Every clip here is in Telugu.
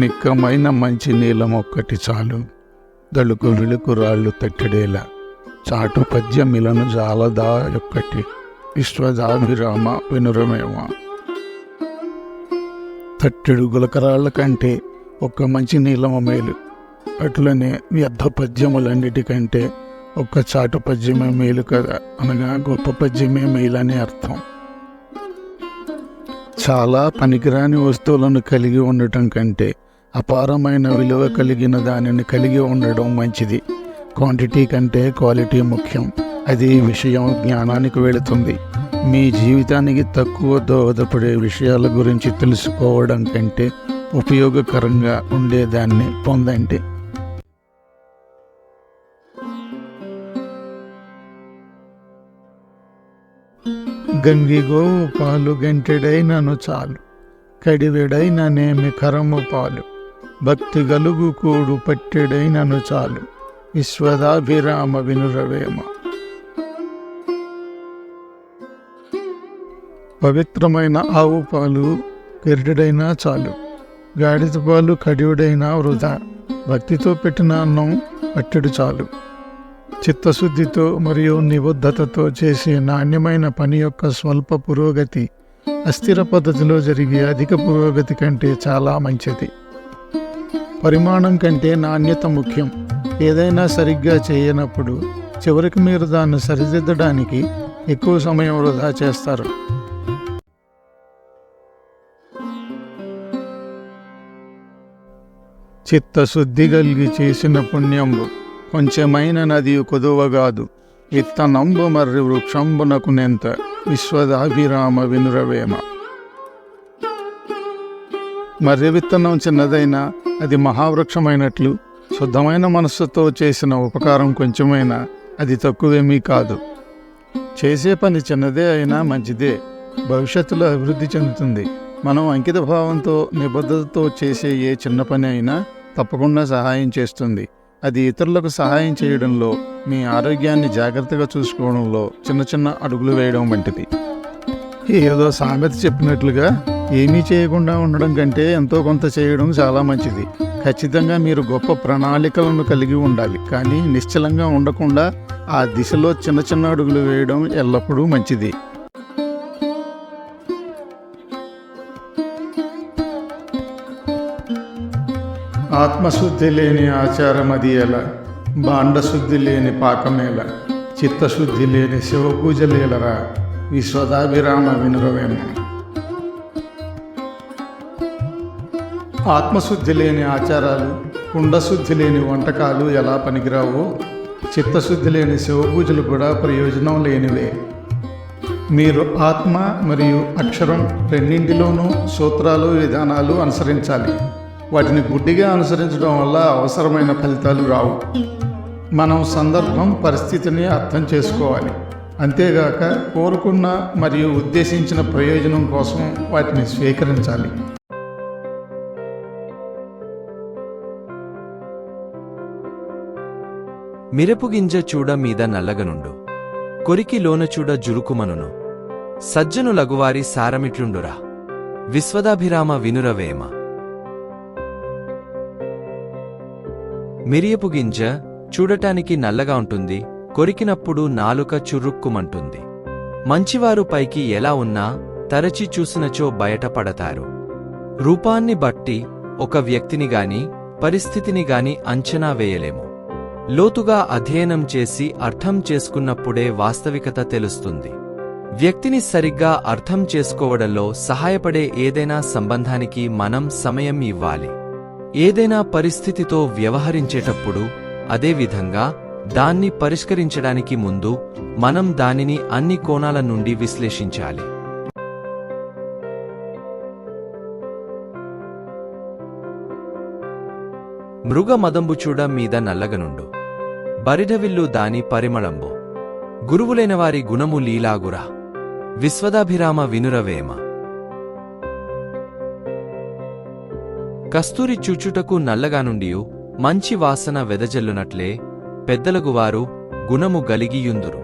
మిక్కమైన మంచి నీలం ఒక్కటి చాలు, దళుకు విళుకు రాళ్ళు తట్టడేలా, చాటు పద్యమిలను జాలదా యొక్కటి, విశ్వదాభిరామ వినురమేమ. తట్టెడు గులకరాళ్ల కంటే ఒక్క మంచి నీలమ మేలు, అట్లనే వ్యర్థ పద్యములన్నిటికంటే ఒక్క చాటు పద్యమే మేలు కదా, అనగా గొప్ప పద్యమే మేలని అర్థం. చాలా పనికిరాని వస్తువులను కలిగి ఉండటం కంటే అపారమైన విలువ కలిగిన దానిని కలిగి ఉండడం మంచిది. క్వాంటిటీ కంటే క్వాలిటీ ముఖ్యం. అది విషయం జ్ఞానానికి వెళుతుంది. మీ జీవితానికి తక్కువ దోహదపడే విషయాల గురించి తెలుసుకోవడం కంటే ఉపయోగకరంగా ఉండేదాన్ని పొందండి. గంగిగోవు పాలు గంటెడైనను చాలు, కడివెడైననేమి కరము పాలు, భక్తి గలుగు కూడు పట్టెడైనను చాలు, విశ్వదాభిరామ వినురవేమ. పవిత్రమైన ఆవు పాలు కెరటెడైనా చాలు, గాడిద పాలు కడివుడైనా వృధా, భక్తితో పెట్టిన అన్నం పట్టెడు చాలు. చిత్తశుద్ధితో మరియు నిబద్ధతతో చేసే నాణ్యమైన పని యొక్క స్వల్ప పురోగతి అస్థిర పద్ధతిలో జరిగే అధిక పురోగతి కంటే చాలా మంచిది. పరిమాణం కంటే నాణ్యత ముఖ్యం. ఏదైనా సరిగ్గా చేయనప్పుడు చివరికి మీరు దాన్ని సరిదిద్దడానికి ఎక్కువ సమయం వృధా చేస్తారు. చిత్తశుద్ధి కలిగి చేసిన పుణ్యంబు కొంచెమైన నది కొదువగాదు, విత్తనంబు మర్రి వృక్షంబునకు నెంత, విశ్వదాభిరామ వినురవేమ. మర్రి విత్తనం చిన్నదైనా అది మహావృక్షమైనట్లు, శుద్ధమైన మనస్సుతో చేసిన ఉపకారం కొంచెమైనా అది తక్కువేమీ కాదు. చేసే పని చిన్నదే అయినా మంచిదే, భవిష్యత్తులో అభివృద్ధి చెందుతుంది. మనం అంకిత భావంతో నిబద్ధతతో చేసే ఏ చిన్న పని అయినా తప్పకుండా సహాయం చేస్తుంది. అది ఇతరులకు సహాయం చేయడంలో, మీ ఆరోగ్యాన్ని జాగ్రత్తగా చూసుకోవడంలో చిన్న చిన్న అడుగులు వేయడం వంటిది. ఏదో సామెత చెప్పినట్లుగా ఏమీ చేయకుండా ఉండడం కంటే ఎంతో కొంత చేయడం చాలా మంచిది. ఖచ్చితంగా మీరు గొప్ప ప్రణాళికలను కలిగి ఉండాలి, కానీ నిశ్చలంగా ఉండకుండా ఆ దిశలో చిన్న చిన్న అడుగులు వేయడం ఎల్లప్పుడూ మంచిది. ఆత్మశుద్ధి లేని ఆచారమది ఎలా, బాండశుద్ధి లేని పాకమేల, చిత్తశుద్ధి లేని శివపూజలేలరా, విశ్వదాభిరామ వినురవేమ. ఆత్మశుద్ధి లేని ఆచారాలు, కుండశుద్ధి లేని వంటకాలు ఎలా పనికిరావో, చిత్తశుద్ధి లేని శివపూజలు కూడా ప్రయోజనం లేనివే. మీరు ఆత్మ మరియు అక్షరం రెండింటిలోనూ సూత్రాలు విధానాలు అనుసరించాలి. వాటిని గుడ్డిగా అనుసరించడం వల్ల అవసరమైన ఫలితాలు రావు. మనం సందర్భం, పరిస్థితిని అర్థం చేసుకోవాలి. అంతేగాక కోరుకున్న మరియు ఉద్దేశించిన ప్రయోజనం కోసం వాటిని స్వీకరించాలి. మిరపుగింజ చూడ మీద నల్లగనుండు, కొరికి లోన చూడ జురుకుమనును, సజ్జను లగువారి సారమిట్లుండురా, విశ్వదాభిరామ వినురవేమ. మిరియపు గింజ చూడటానికి నల్లగా ఉంటుంది, కొరికినప్పుడు నాలుక చురుక్కుమంటుంది. మంచివారు పైకి ఎలా ఉన్నా తరచి చూసినచో బయటపడతారు. రూపాన్ని బట్టి ఒక వ్యక్తినిగాని పరిస్థితినిగాని అంచనా వేయలేము. లోతుగా అధ్యయనం చేసి అర్థం చేసుకున్నప్పుడే వాస్తవికత తెలుస్తుంది. వ్యక్తిని సరిగ్గా అర్థం చేసుకోవడంలో సహాయపడే ఏదైనా సంబంధానికి మనం సమయం ఇవ్వాలి. ఏదైనా పరిస్థితితో వ్యవహరించేటప్పుడు అదేవిధంగా దాన్ని పరిష్కరించడానికి ముందు మనం దానిని అన్ని కోణాల నుండి విశ్లేషించాలి. మృగ మదంబుచూడ మీద నల్లగనుండు, బరిడవిల్లు దాని పరిమళంబు, గురువులైనవారి గుణము లీలాగురా, విశ్వదాభిరామ వినురవేమ. కస్తూరి చూచుటకు నల్లగానుండియు మంచి వాసన వెదజల్లునట్లే పెద్దలగువారు గుణము గలిగియుందురు.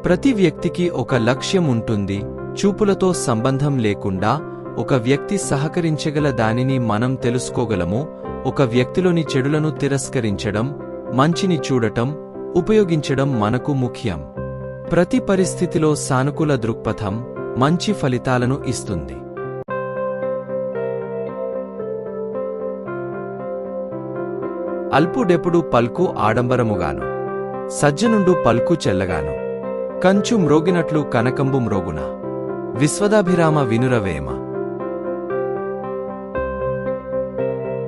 ప్రతి వ్యక్తికి ఒక లక్ష్యం ఉంటుంది. చూపులతో సంబంధం లేకుండా ఒక వ్యక్తి సహకరించగల దానిని మనం తెలుసుకోగలము. ఒక వ్యక్తిలోని చెడులను తిరస్కరించడం, మంచిని చూడటం, ఉపయోగించడం మనకు ముఖ్యం. ప్రతి పరిస్థితిలో సానుకూల దృక్పథం మంచి ఫలితాలను ఇస్తుంది. అల్పుడెప్పుడు పల్కు ఆడంబరముగాను, సజ్జనుండు పల్కు చెల్లగాను. కంచు మ్రోగినట్లు కనకంబు మ్రోగున. విశ్వదాభిరామ వినురవేమ.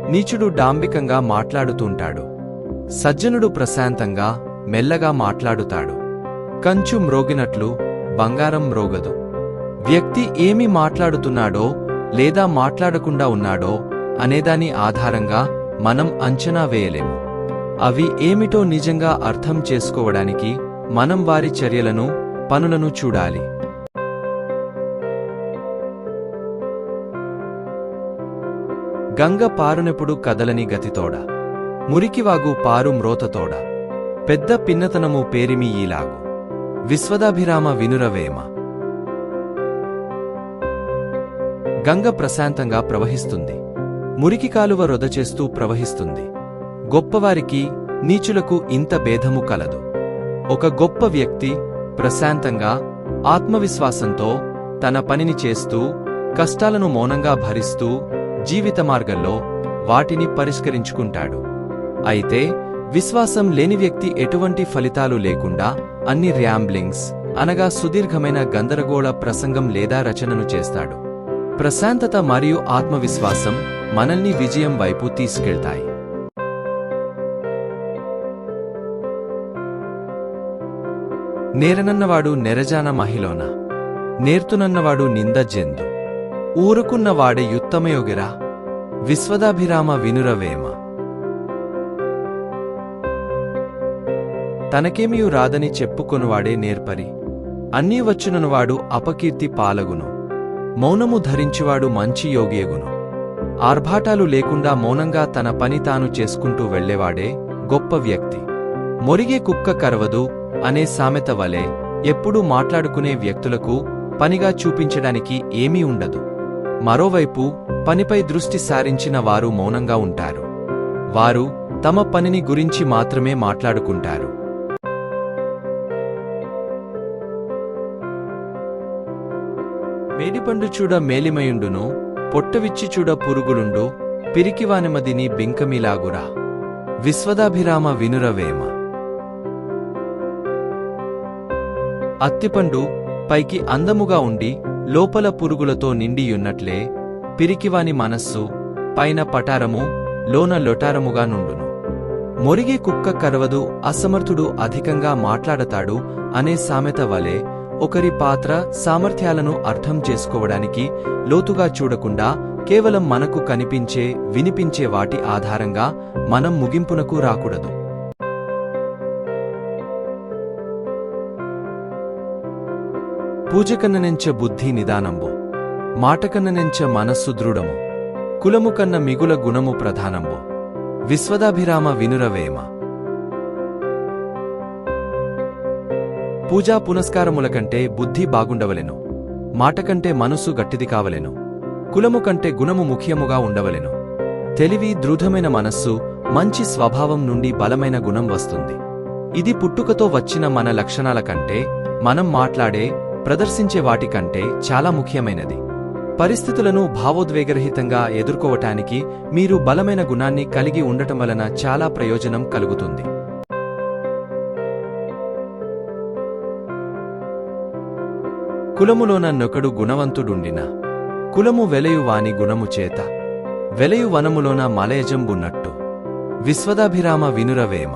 నీచుడు డాంబికంగా మాట్లాడుతుంటాడు, సజ్జనుడు ప్రశాంతంగా మెల్లగా మాట్లాడుతాడు. కంచు మ్రోగినట్లు బంగారం మ్రోగదు. వ్యక్తి ఏమి మాట్లాడుతున్నాడో లేదా మాట్లాడకుండా ఉన్నాడో అనేదాని ఆధారంగా మనం అంచనా వేయలేము. అవి ఏమిటో నిజంగా అర్థం చేసుకోవడానికి మనం వారి చర్యలను, పనులను చూడాలి. గంగ పారునెప్పుడు కదలని గతితోడ, మురికివాగు పారు మ్రోతతోడ. పెద్ద పిన్నతనము పేరిమి ఈలాగు. విశ్వదాభిరామ వినురవేమ. గంగ ప్రశాంతంగా ప్రవహిస్తుంది. మురికి కాలువ రొదచేస్తూ ప్రవహిస్తుంది. గొప్పవారికి, నీచులకు ఇంత భేదము కలదు. ఒక గొప్ప వ్యక్తి ప్రశాంతంగా, ఆత్మవిశ్వాసంతో తన పనిని చేస్తూ, కష్టాలను మౌనంగా భరిస్తూ జీవిత మార్గంలో వాటిని పరిష్కరించుకుంటాడు. అయితే విశ్వాసం లేని వ్యక్తి ఎటువంటి ఫలితాలు లేకుండా అన్ని ర్యాంబ్లింగ్స్ అనగా సుదీర్ఘమైన గందరగోళ ప్రసంగం లేదా రచనను చేస్తాడు. ప్రశాంతత మరియు ఆత్మవిశ్వాసం మనల్ని విజయం వైపు తీసుకెళ్తాయి. నేరనన్నవాడు నెరజాన మహిళోన, నేర్తునన్నవాడు నింద జెందు. ఊరుకున్నవాడే యుత్తమయోగిరా. విశ్వదాభిరామ వినురవేమ. తనకేమియు రాదని చెప్పుకొనువాడే నేర్పరి. అన్నీ వచ్చుననువాడు అపకీర్తి పాలగును. మౌనము ధరించువాడు మంచి యోగియగును. ఆర్భాటాలు లేకుండా మౌనంగా తన పని తాను చేసుకుంటూ వెళ్లేవాడే గొప్ప వ్యక్తి. మొరిగే కుక్క కరవదు అనే సామెత వలె ఎప్పుడూ మాట్లాడుకునే వ్యక్తులకు పనిగా చూపించడానికి ఏమీ ఉండదు. మరోవైపు పనిపై దృష్టి సారించిన వారు మౌనంగా ఉంటారు. వారు తమ పనిని గురించి మాత్రమే మాట్లాడుకుంటారు. మేడిపండు చూడ మేలిమయుండును, పొట్టవిచ్చి చూడ పురుగులుండు, పిరికివానిమదిని బింకమిలాగురా. విశ్వదాభిరామ వినురవేమ. అత్తిపండు పైకి అందముగా ఉండి లోపల పురుగులతో నిండియున్నట్లే పిరికివాని మనస్సు పైన పటారము లోన లొటారముగా నుండును. మొరిగే కుక్క కరవదు, అసమర్థుడు అధికంగా మాట్లాడతాడు అనే సామెత వలె ఒకరి పాత్ర, సామర్థ్యాలను అర్థం చేసుకోవడానికి లోతుగా చూడకుండా కేవలం మనకు కనిపించే, వినిపించే వాటి ఆధారంగా మనం ముగింపునకు రాకూడదు. పూజకన్ననెంచ బుద్ధి నిదానంబు, మాటకన్ననెంచ మనస్సు దృఢము. కులము కన్న మిగుల గుణము ప్రధానంబు. విశ్వదాభిరామ వినురవేమ. పూజా పునస్కారముల కంటే బుద్ధి బాగుండవలెను. మాటకంటే మనసు గట్టిది కావలెను. కులము కంటే గుణము ముఖ్యముగా ఉండవలెను. తెలివి, దృఢమైన మనస్సు, మంచి స్వభావం నుండి బలమైన గుణం వస్తుంది. ఇది పుట్టుకతో వచ్చిన మన లక్షణాల కంటే, మనం మాట్లాడే, ప్రదర్శించే వాటికంటే చాలా ముఖ్యమైనది. పరిస్థితులను భావోద్వేగరహితంగా ఎదుర్కోవటానికి మీరు బలమైన గుణాన్ని కలిగి ఉండటం వలన చాలా ప్రయోజనం కలుగుతుంది. కులములోన నొకడు గుణవంతుడుండిన, కులము వెలయు వాని గుణము చేత, వెలయు వనములోన మలయజంబున్నట్టు. విశ్వదాభిరామ వినురవేమ.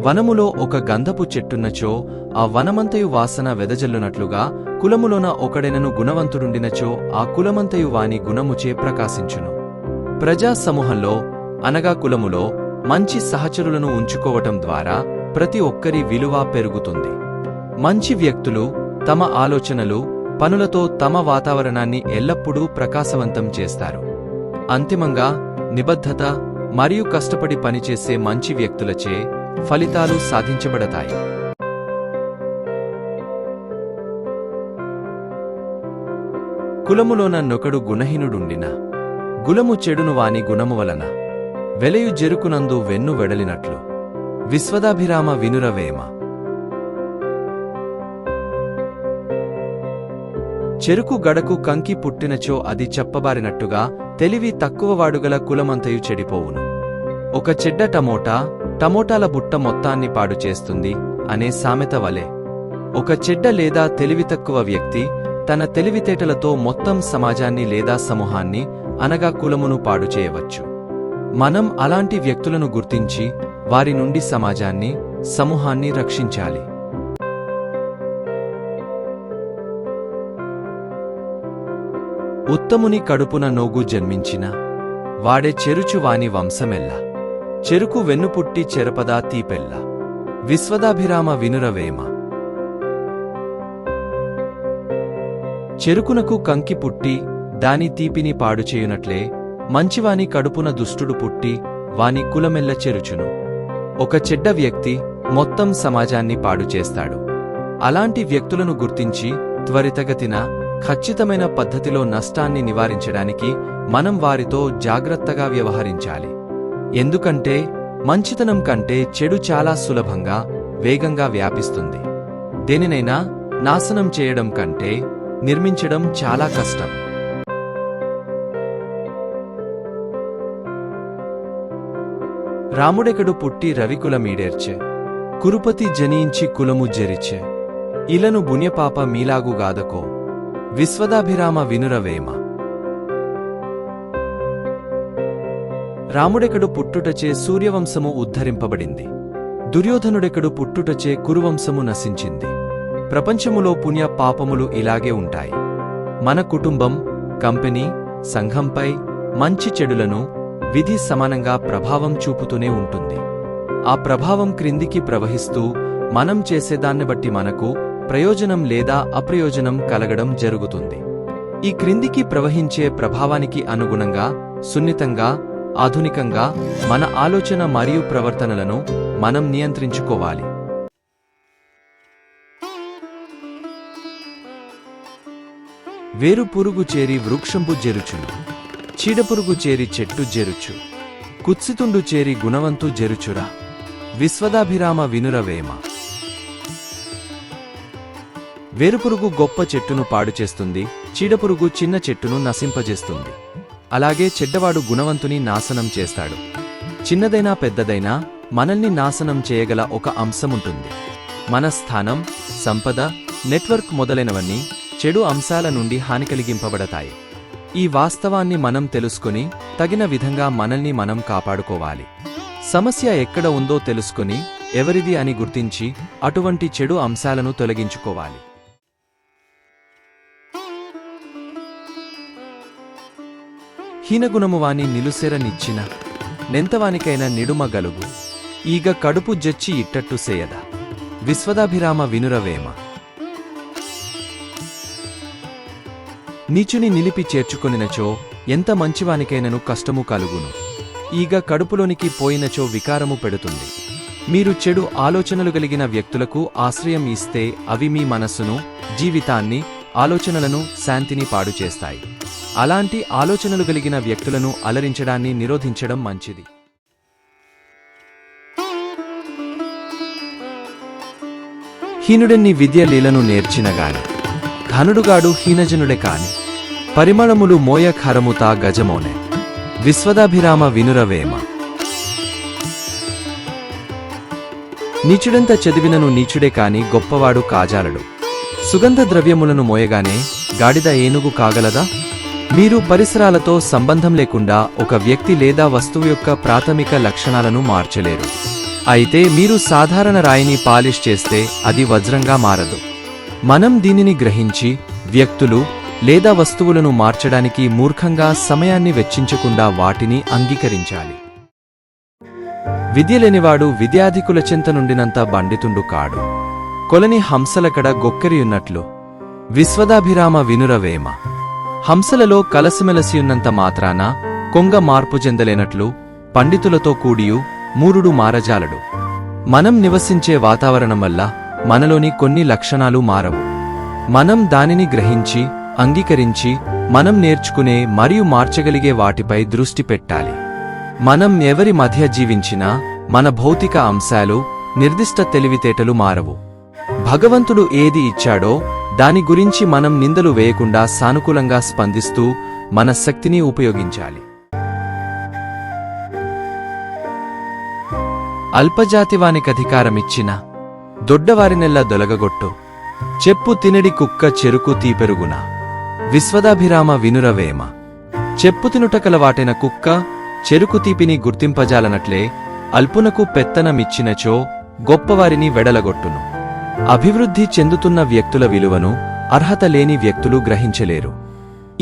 వనములో ఒక గంధపు చెట్టున్నచో ఆ వనమంతయు వాసన వెదజల్లునట్లుగా కులములోన ఒకడెనను గుణవంతుడుండినచో ఆ కులమంతయు వాని గుణముచే ప్రకాశించును. ప్రజా సమూహంలో అనగా కులములో మంచి సహచరులను ఉంచుకోవటం ద్వారా ప్రతి ఒక్కరి విలువ పెరుగుతుంది. మంచి వ్యక్తులు తమ ఆలోచనలు, పనులతో తమ వాతావరణాన్ని ఎల్లప్పుడూ ప్రకాశవంతం చేస్తారు. అంతిమంగా నిబద్ధత మరియు కష్టపడి పనిచేసే మంచి వ్యక్తులచే ఫలితాలు సాధించబడతాయి. కులములోన నొకడు గుణహీనుడుండిన గులము చెడును వాని గుణము వలన వెలయు జెరుకునందు వెన్ను వెడలినట్లు విశ్వదాభిరామ వినురవేమ. చెరుకు గడకు కంకి పుట్టినచో అది చెప్పబారినట్టుగా తెలివి తక్కువవాడుగల కులమంతయు చెడిపోవును. ఒక చెడ్డ టమోటాల బుట్ట మొత్తాన్ని పాడు చేస్తుంది అనే సామెత వలె ఒక చెడ్డ లేదా తెలివి తక్కువ వ్యక్తి తన తెలివితేటలతో మొత్తం సమాజాన్ని లేదా సమూహాన్ని అనగా కులమును పాడు చేయవచ్చు. మనం అలాంటి వ్యక్తులను గుర్తించి వారి నుండి సమాజాన్ని, సమూహాన్ని రక్షించాలి. ఉత్తముని కడుపున నోగు జన్మించిన వాడే చెరుచు వాని వంశమెల్ల చెరుకు వెన్నుపుట్టి చెరపదా తీపెల్ల. విశ్వదాభిరామ వినురవేమ. చెరుకునకు కంకి పుట్టి దాని తీపిని పాడుచేయునట్లే మంచివాని కడుపున దుష్టుడు పుట్టి వాని కులమెల్ల చెరుచును. ఒక చెడ్డ వ్యక్తి మొత్తం సమాజాన్ని పాడుచేస్తాడు. అలాంటి వ్యక్తులను గుర్తించి త్వరితగతిన ఖచ్చితమైన పద్ధతిలో నష్టాన్ని నివారించడానికి మనం వారితో జాగ్రత్తగా వ్యవహరించాలి. ఎందుకంటే మంచితనం కంటే చెడు చాలా సులభంగా, వేగంగా వ్యాపిస్తుంది. దేనినైనా నాశనం చేయడం కంటే నిర్మించడం చాలా కష్టం. రాముడెకడు పుట్టి రవికులమీడేర్చె కురుపతి జనించి కులము జెరిచె ఇలను బుణ్యపాప మీలాగుగాదకో. విశ్వదాభిరామ వినురవేమ. రాముడెకడు పుట్టుటచే సూర్యవంశము ఉద్ధరింపబడింది. దుర్యోధనుడెకడు పుట్టుటచే కురువంశము నశించింది. ప్రపంచములో పుణ్య పాపములు ఇలాగే ఉంటాయి. మన కుటుంబం, కంపెనీ, సంఘంపై మంచి చెడులను విధి సమానంగా ప్రభావం చూపుతూనే ఉంటుంది. ఆ ప్రభావం క్రిందికి ప్రవహిస్తూ మనం చేసేదాన్ని బట్టి మనకు ప్రయోజనం లేదా అప్రయోజనం కలగడం జరుగుతుంది. ఈ క్రిందికి ప్రవహించే ప్రభావానికి అనుగుణంగా సున్నితంగా, ఆధునికంగా మన ఆలోచన మరియు ప్రవర్తనలను మనం నియంత్రించుకోవాలి. వేరు పురుగు చేరి వృక్షంపు జెరుచును, చీడపురుగు చేరి చెట్టు జెరుచు, కుత్సితుండు చేరి గుణవంతు జెరుచురా. విశ్వదాభిరామ వినురవేమ. వేరుపురుగు గొప్ప చెట్టును పాడుచేస్తుంది, చీడపురుగు చిన్న చెట్టును నశింపజేస్తుంది. అలాగే చెడ్డవాడు గుణవంతుని నాశనం చేస్తాడు. చిన్నదైనా పెద్దదైనా మనల్ని నాశనం చేయగల ఒక అంశముంటుంది. మన స్థానం, సంపద, నెట్వర్క్ మొదలైనవన్నీ చెడు అంశాల నుండి హాని కలిగింపబడతాయి. ఈ వాస్తవాన్ని మనం తెలుసుకుని తగిన విధంగా మనల్ని మనం కాపాడుకోవాలి. సమస్య ఎక్కడ ఉందో తెలుసుకుని ఎవరిది అని గుర్తించి అటువంటి చెడు అంశాలను తొలగించుకోవాలి. హీనగుణము వాని నిలుసెర నిచ్చిన నెంతవానికైన నిడుమ గలుగు ఈగ కడుపు జచ్చి ఇట్టట్టు సేయద. విశ్వదాభిరామ వినురవేమ. నీచుని నిలిపి చేర్చుకొనినచో ఎంత మంచివానికైనను కష్టము కలుగును. ఈగ కడుపులోనికి పోయినచో వికారము పెడుతుంది. మీరు చెడు ఆలోచనలు కలిగిన వ్యక్తులకు ఆశ్రయం ఇస్తే అవి మీ మనస్సును, జీవితాన్ని, ఆలోచనలను, శాంతిని పాడుచేస్తాయి. అలాంటి ఆలోచనలు కలిగిన వ్యక్తులను అలరించడాన్ని నిరోధించడం మంచిది. హీనుడెన్ని విద్య లీలను నేర్చినగాని ఘనుడుగాడు హీనజనుడే కాని పరిమళములు మోయ ఖరముతా గజమోనే. విశ్వదాభిరామ వినురవేమ. నీచుడెంత చదివినను నీచుడే కాని గొప్పవాడు కాజాలడు. సుగంధ ద్రవ్యములను మోయగానే గాడిద ఏనుగు కాగలదా? మీరు పరిసరాలతో సంబంధం లేకుండా ఒక వ్యక్తి లేదా వస్తువు యొక్క ప్రాథమిక లక్షణాలను మార్చలేరు. అయితే మీరు సాధారణ రాయిని పాలిష్ చేస్తే అది వజ్రంగా మారదు. మనం దీనిని గ్రహించి వ్యక్తులు లేదా వస్తువులను మార్చడానికి మూర్ఖంగా సమయాన్ని వెచ్చించకుండా వాటిని అంగీకరించాలి. విద్యలేనివాడు విద్యాధికుల చెంత నుండినంత బండితుండు కాడు. కొలని హంసలకడ గొక్కెరియున్నట్లు. విశ్వదాభిరామ వినురవేమ. హంసలలో కలసిమెలసియున్నంత మాత్రాన కొంగ మార్పు చెందలేనట్లు పండితులతో కూడియు మూరుడు మారజాలడు. మనం నివసించే వాతావరణం వల్ల మనలోని కొన్ని లక్షణాలు మారవు. మనం దానిని గ్రహించి, అంగీకరించి మనం నేర్చుకునే మరియు మార్చగలిగే వాటిపై దృష్టి పెట్టాలి. మనం ఎవరి మధ్య జీవించినా మన భౌతిక అంశాలు, నిర్దిష్ట తెలివితేటలు మారవు. భగవంతుడు ఏది ఇచ్చాడో దాని గురించి మనం నిందలు వేయకుండా సానుకూలంగా స్పందిస్తూ మన శక్తిని ఉపయోగించాలి. అల్పజాతివానికధికారమిచ్చిన దొడ్డవారినెల్ల దొలగగొట్టు, చెప్పు తినడి కుక్క చెరుకు తీపెరుగున, విశ్వదాభిరామ వినురవేమ. చెప్పు తినుటకల వాటెన కుక్క చెరుకు తీపిని గుర్తింపజాలనట్లే అల్పునకు పెత్తనమిచ్చినచో గొప్పవారిని వెడలగొట్టును. అభివృద్ధి చెందుతున్న వ్యక్తుల విలువను అర్హత లేని వ్యక్తులు గ్రహించలేరు.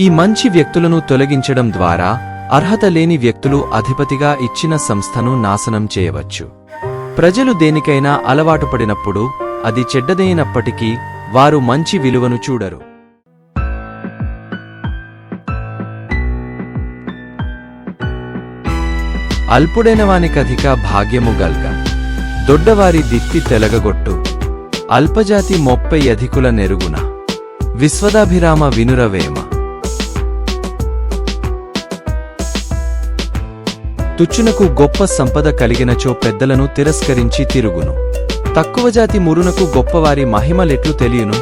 ఈ మంచి వ్యక్తులను తొలగించడం ద్వారా అర్హత లేని వ్యక్తులు అధిపతిగా ఇచ్చిన సంస్థను నాశనం చేయవచ్చు. ప్రజలు దేనికైనా అలవాటు పడినప్పుడు అది చెడ్డదైనప్పటికీ వారు మంచి విలువను చూడరు. అల్పుడైనవానికధిక భాగ్యము గల్గ, దొడ్డవారి దిత్తి తెలగగొట్టు, అల్పజాతి మొప్పై అధికుల నెరుగున, విశ్వదాభిరామ వినురవేమ. తుచ్చునకు గొప్ప సంపద కలిగినచో పెద్దలను తిరస్కరించి తిరుగును. తక్కువజాతి మురునకు గొప్పవారి మహిమలెట్లు తెలియను.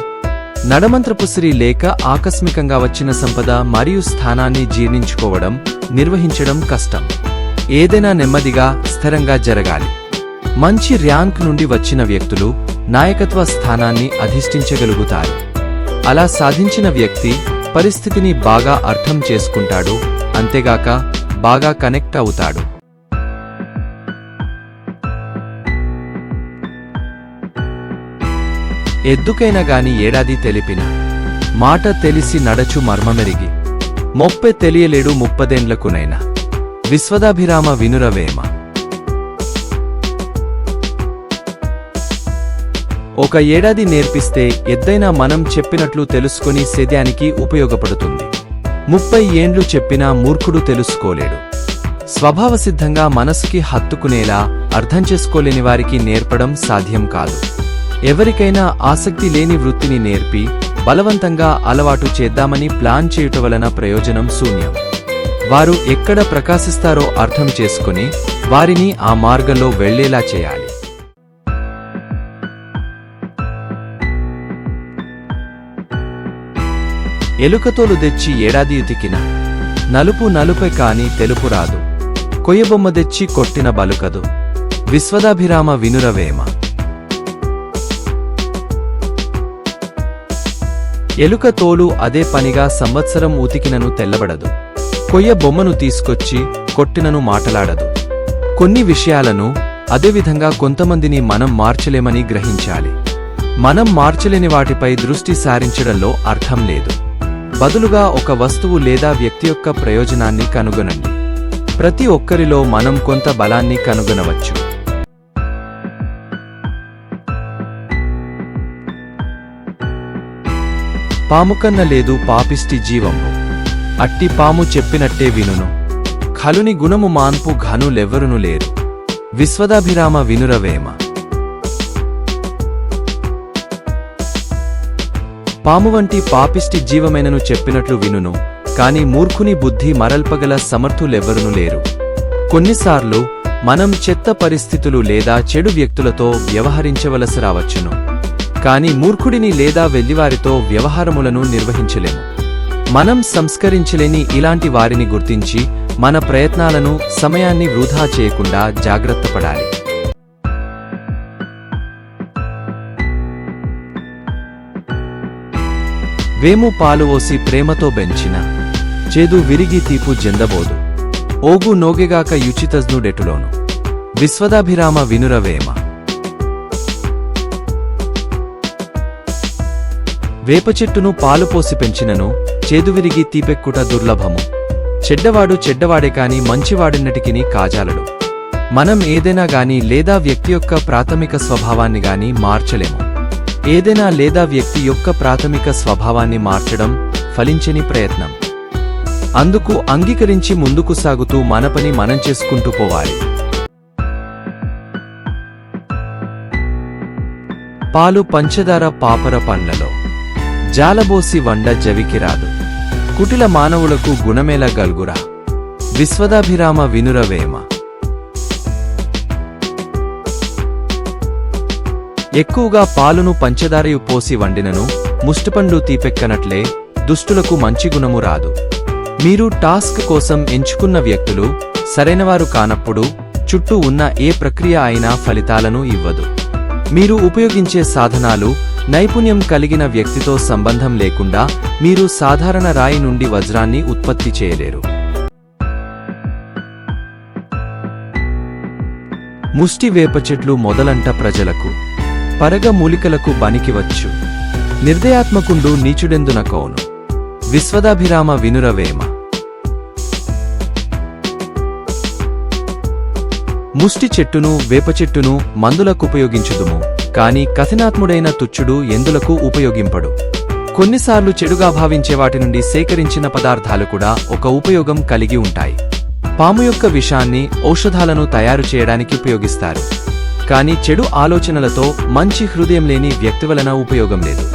నడమంత్రపుసిరి లేక ఆకస్మికంగా వచ్చిన సంపద మరియు స్థానాన్ని జీర్ణించుకోవడం, నిర్వహించడం కష్టం. ఏదైనా నెమ్మదిగా, స్థిరంగా జరగాలి. మంచి ర్యాంక్ నుండి వచ్చిన వ్యక్తులు నాయకత్వ స్థానాన్ని అధిష్ఠించగలుగుతారు. అలా సాధించిన వ్యక్తి పరిస్థితిని బాగా అర్థం చేసుకుంటాడు, అంతేగాక బాగా కనెక్ట్ అవుతాడు. ఎద్దుకైనా గాని ఏడాది తెలిపిన మాట తెలిసి నడచు మర్మమెరిగి, మొప్పే తెలియలేడు ముప్పదేండ్లకునైనా, విశ్వదాభిరామ వినురవేమ. ఒక ఏడాది నేర్పిస్తే ఎద్దైనా మనం చెప్పినట్లు తెలుసుకొని సేద్యానికి ఉపయోగపడుతుంది. 30 ఏండ్లు చెప్పినా మూర్ఖుడు తెలుసుకోలేడు. స్వభావసిద్ధంగా మనసుకి హత్తుకునేలా అర్థం చేసుకోలేని వారికి నేర్పడం సాధ్యం కాదు. ఎవరికైనా ఆసక్తి లేని వృత్తిని నేర్పి బలవంతంగా అలవాటు చేద్దామని ప్లాన్ చేయుట వలన ప్రయోజనం శూన్యం. వారు ఎక్కడ ప్రకాశిస్తారో అర్థం చేసుకుని వారిని ఆ మార్గంలో వెళ్లేలా చేయాలి. ఎలుకతోలు తెచ్చి ఏడాది ఉతికిన నలుపు నలుపే కాని తెలుపు రాదు, కొయ్యబొమ్మ తెచ్చి కొట్టిన బలుకదు, విశ్వదాభిరామ వినురవేమ. ఎలుక తోలు అదే పనిగా సంవత్సరం ఉతికినను తెల్లబడదు, కొయ్య బొమ్మను తీసుకొచ్చి కొట్టినను మాటలాడదు. కొన్ని విషయాలను, అదేవిధంగా కొంతమందిని మనం మార్చలేమని గ్రహించాలి. మనం మార్చలేని వాటిపై దృష్టి సారించడంలో అర్థం లేదు. బదులుగా ఒక వస్తువు లేదా వ్యక్తి యొక్క ప్రయోజనాన్ని కనుగొనండి. ప్రతి ఒక్కరిలో మనం కొంత బలాన్ని కనుగొనవచ్చు. పాముకన్న లేదు పాపిష్టి జీవంబు, అట్టి పాము చెప్పినట్టే వినును, ఖలుని గుణము మాన్పు ఘనులెవ్వరును లేరు, విశ్వదాభిరామ వినురవేమ. పాము వంటి పాపిష్టి జీవమైనను చెప్పినట్లు వినును, కాని మూర్ఖుని బుద్ధి మరల్పగల సమర్థులెవ్వరును లేరు. కొన్నిసార్లు మనం చెత్త పరిస్థితులు లేదా చెడు వ్యక్తులతో వ్యవహరించవలసి రావచ్చును, కాని మూర్ఖుడిని లేదా వెల్లివారితో వ్యవహారములను నిర్వహించలేము. మనం సంస్కరించలేని ఇలాంటి వారిని గుర్తించి మన ప్రయత్నాలను, సమయాన్ని వృధా చేయకుండా జాగ్రత్తపడాలి. వేము పాలు ఓసి ప్రేమతో బెంచిన చేదు విరిగి తీపు జెందబోదు, ఓగు నోగెగాక యుచితజ్నుడెటులోను, విశ్వదాభిరామ వినురవేమ. వేపచెట్టును పాలుపోసి పెంచినను చేదువిరిగి తీపెక్కుట దుర్లభము, చెడ్డవాడు చెడ్డవాడే కాని మంచివాడెన్నటికిని కాజాలడు. మనం ఏదైనా గాని లేదా వ్యక్తి యొక్క ప్రాథమిక స్వభావాన్ని గాని మార్చలేము. ఏదైనా లేదా వ్యక్తి యొక్క ప్రాథమిక స్వభావాన్ని మార్చడం ఫలించని ప్రయత్నం. అందుకు అంగీకరించి ముందుకు సాగుతూ మన పని మనం చేసుకుంటూ పోవాలి. పాలు పంచదార పాపర పండ్లలో జాలబోసి వండ జవికిరాదు, కుటిల మానవులకు గుణమేల గల్గురా. విశ్వదాభిరామ వినురవేమ. ఎక్కువగా పాలును పంచదారయు పోసి వండినను ముష్టిపండు తీపెక్కనట్లే దుష్టులకు మంచి గుణము రాదు. మీరు టాస్క్ కోసం ఎంచుకున్న వ్యక్తులు సరైనవారు కానప్పుడు చుట్టూ ఉన్న ఏ ప్రక్రియ అయినా ఫలితాలను ఇవ్వదు. మీరు ఉపయోగించే సాధనాలు నైపుణ్యం కలిగిన వ్యక్తితో సంబంధం లేకుండా మీరు సాధారణ రాయి నుండి వజ్రాన్ని ఉత్పత్తి చేయలేరు. ముష్టి వేప చెట్లు మొదలంట ప్రజలకు పరగ మూలికలకు బనికివచ్చు. నిర్దయాత్మకుండు నీచుడెందునకోను. విశ్వదాభిరామ వినురవేమ. ముష్టి చెట్టును వేప చెట్టును మందులకుపయోగించుదుము, కాని కథనాత్ముడైన తుచ్చుడు ఎందులకు ఉపయోగింపడు. కొన్నిసార్లు చెడుగా భావించే వాటి నుండి సేకరించిన పదార్థాలు కూడా ఒక ఉపయోగం కలిగి ఉంటాయి. పాము యొక్క విషాన్ని ఔషధాలను తయారు చేయడానికి ఉపయోగిస్తారు, కాని చెడు ఆలోచనలతో మంచి హృదయం లేని వ్యక్తి వలన ఉపయోగం లేదు.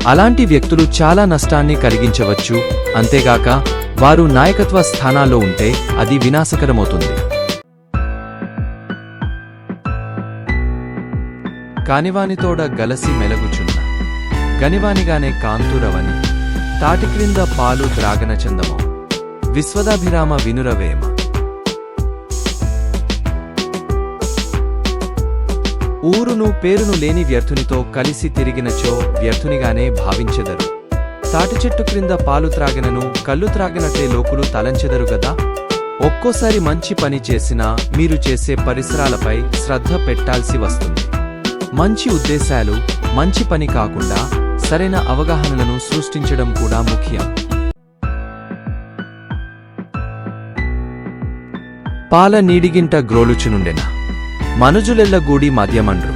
అలాంటి వ్యక్తులు చాలా నష్టాన్ని కలిగించవచ్చు. అంతేగాక వారు నాయకత్వ స్థానాల్లో ఉంటే అది వినాశకరమవుతుంది. కానివానితోడ గలసి మెలగుచున్న గనివానిగానే కాంతురవని తాటి క్రింద పాలు త్రాగన చందమో. విశ్వదాభిరామ వినురవేమ. ఊరును పేరును లేని వ్యర్థునితో కలిసి తిరిగినచో వ్యర్థునిగానే భావించెదరు. తాటి చెట్టు క్రింద పాలు త్రాగినను కళ్ళు త్రాగినట్లే లోకులు తలంచెదరు గదా. ఒక్కోసారి మంచి పని చేసినా మీరు చేసే పరిసరాలపై శ్రద్ధ పెట్టాల్సి వస్తుంది. మంచి ఉద్దేశాలు మంచి పని కాకుండా సరైన అవగాహనలను సృష్టించడం కూడా ముఖ్యం. పాల నీడిగింట గ్రోలుచునుండెన మనుజులెల్లగూడి మద్యమండ్రు.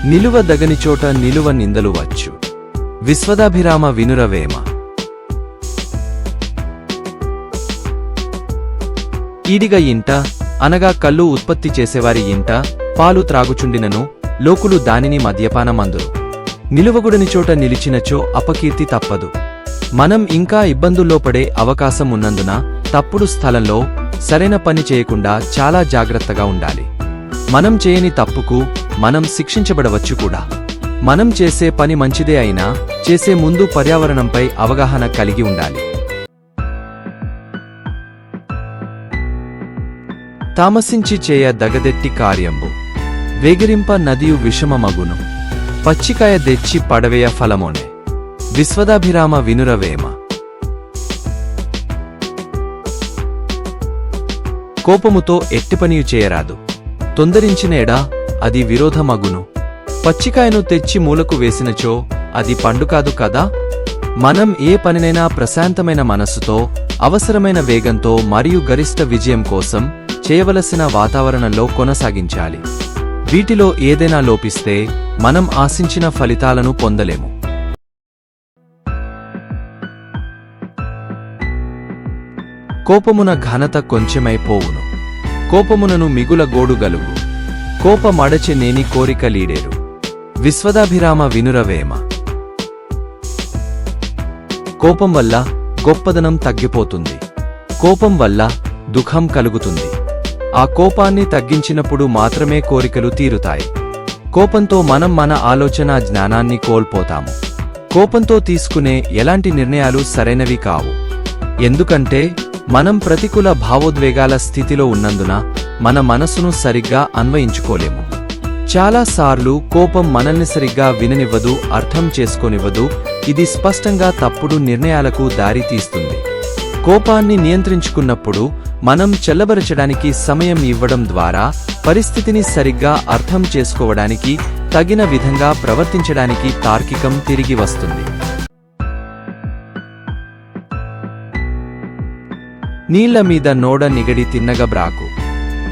నిలువ దగనిచోట నిలువ నిందలు వచ్చు. విశ్వదాభిరామ వినురవేమ. ఈడిగ ఇంట అనగా కళ్ళు ఉత్పత్తి చేసేవారి ఇంట పాలు త్రాగుచుండినను లోకులు దానిని మద్యపానమందురు. నిలువగుడనిచోట నిలిచినచో అపకీర్తి తప్పదు. మనం ఇంకా ఇబ్బందుల్లో పడే అవకాశం ఉన్నందున తప్పుడు స్థలంలో సరైన పని చేయకుండా చాలా జాగ్రత్తగా ఉండాలి. మనం చేయని తప్పుకు మనం శిక్షించబడవచ్చు కూడా. మనం చేసే పని మంచిదే అయినా చేసే ముందు పర్యావరణంపై అవగాహన కలిగి ఉండాలి. తామసించి చేయ దగదెట్టి కార్యంబు వేగిరింప నదియు విషమమగును. పచ్చికాయ దెచ్చి పడవేయ ఫలమోనే. విశ్వదాభిరామ వినురవేమ. కోపముతో ఎట్టిపనియు చేయరాదు. తొందరించిన ఎడా అది విరోధమగును. పచ్చికాయను తెచ్చి మూలకు వేసినచో అది పండు కాదు కదా. మనం ఏ పనినైనా ప్రశాంతమైన మనస్సుతో అవసరమైన వేగంతో మరియు గరిష్ట విజయం కోసం చేయవలసిన వాతావరణంలో కొనసాగించాలి. వీటిలో ఏదైనా లోపిస్తే మనం ఆశించిన ఫలితాలను పొందలేము. కోపమున ఘనత కొంచెమైపోవును. కోపమునను మిగుల గోడుగలుగు. కోపమడచె నేని కోరిక లీడేరు. విశ్వదాభిరామ వినురవేమ. కోపం వల్ల గొప్పదనం తగ్గిపోతుంది. కోపం వల్ల దుఃఖం కలుగుతుంది. ఆ కోపాన్ని తగ్గించినప్పుడు మాత్రమే కోరికలు తీరుతాయి. కోపంతో మనం మన ఆలోచన జ్ఞానాన్ని కోల్పోతాము. కోపంతో తీసుకునే ఎలాంటి నిర్ణయాలు సరైనవి కావు. ఎందుకంటే మనం ప్రతికూల భావోద్వేగాల స్థితిలో ఉన్నందున మన మనసును సరిగ్గా అన్వయించుకోలేము. చాలాసార్లు కోపం మనల్ని సరిగ్గా విననివ్వదు, అర్థం చేసుకోనివ్వదు. ఇది స్పష్టంగా తప్పుడు నిర్ణయాలకు దారి తీస్తుంది. కోపాన్ని నియంత్రించుకున్నప్పుడు మనం చల్లబరచడానికి సమయం ఇవ్వడం ద్వారా పరిస్థితిని సరిగ్గా అర్థం చేసుకోవడానికి, తగిన విధంగా ప్రవర్తించడానికి తార్కికం తిరిగి వస్తుంది. నీళ్ల మీద నోడ నిగడి తిన్నగబ్రాకు.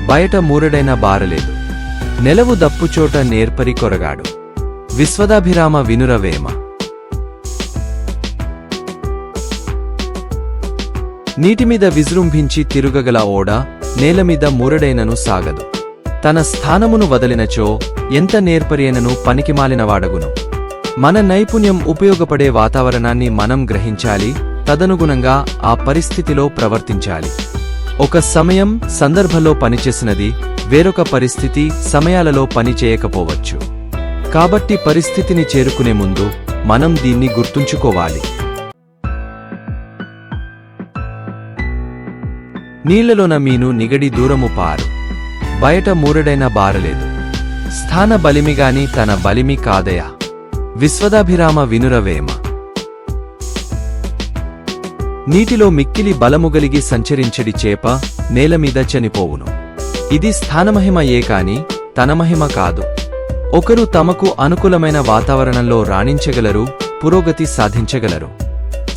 బయట మూరడైన బారలేదు. నెలవు దప్పుచోట నేర్పరి కొరగాడు. విశ్వదాభిరామ వినురవేమ. నీటిమీద విజృంభించి తిరుగగల ఓడ నేలమీద మూరడైనను సాగదు. తన స్థానమును వదలినచో ఎంత నేర్పరియనను పనికిమాలినవాడగును. మన నైపుణ్యం ఉపయోగపడే వాతావరణాన్ని మనం గ్రహించాలి. తదనుగుణంగా ఆ పరిస్థితిలో ప్రవర్తించాలి. ఒక సమయం సందర్భంలో పనిచేసినది వేరొక పరిస్థితి సమయాలలో పనిచేయకపోవచ్చు. కాబట్టి పరిస్థితిని చేరుకునే ముందు మనం దీన్ని గుర్తుంచుకోవాలి. నీళ్లలోన మీను నిగడి దూరము పారు, బయట మూరడైన బారలేదు. స్థాన బలిమిగాని తన బలిమి కాదయా, విశ్వదాభిరామ వినురవేమ. నీటిలో మిక్కిలి బలముగలిగి సంచరించడి చేప నేలమీద చనిపోవును. ఇది స్థానమహిమ కాని తన మహిమ కాదు. ఒకరు తమకు అనుకూలమైన వాతావరణంలో రాణించగలరు, పురోగతి సాధించగలరు.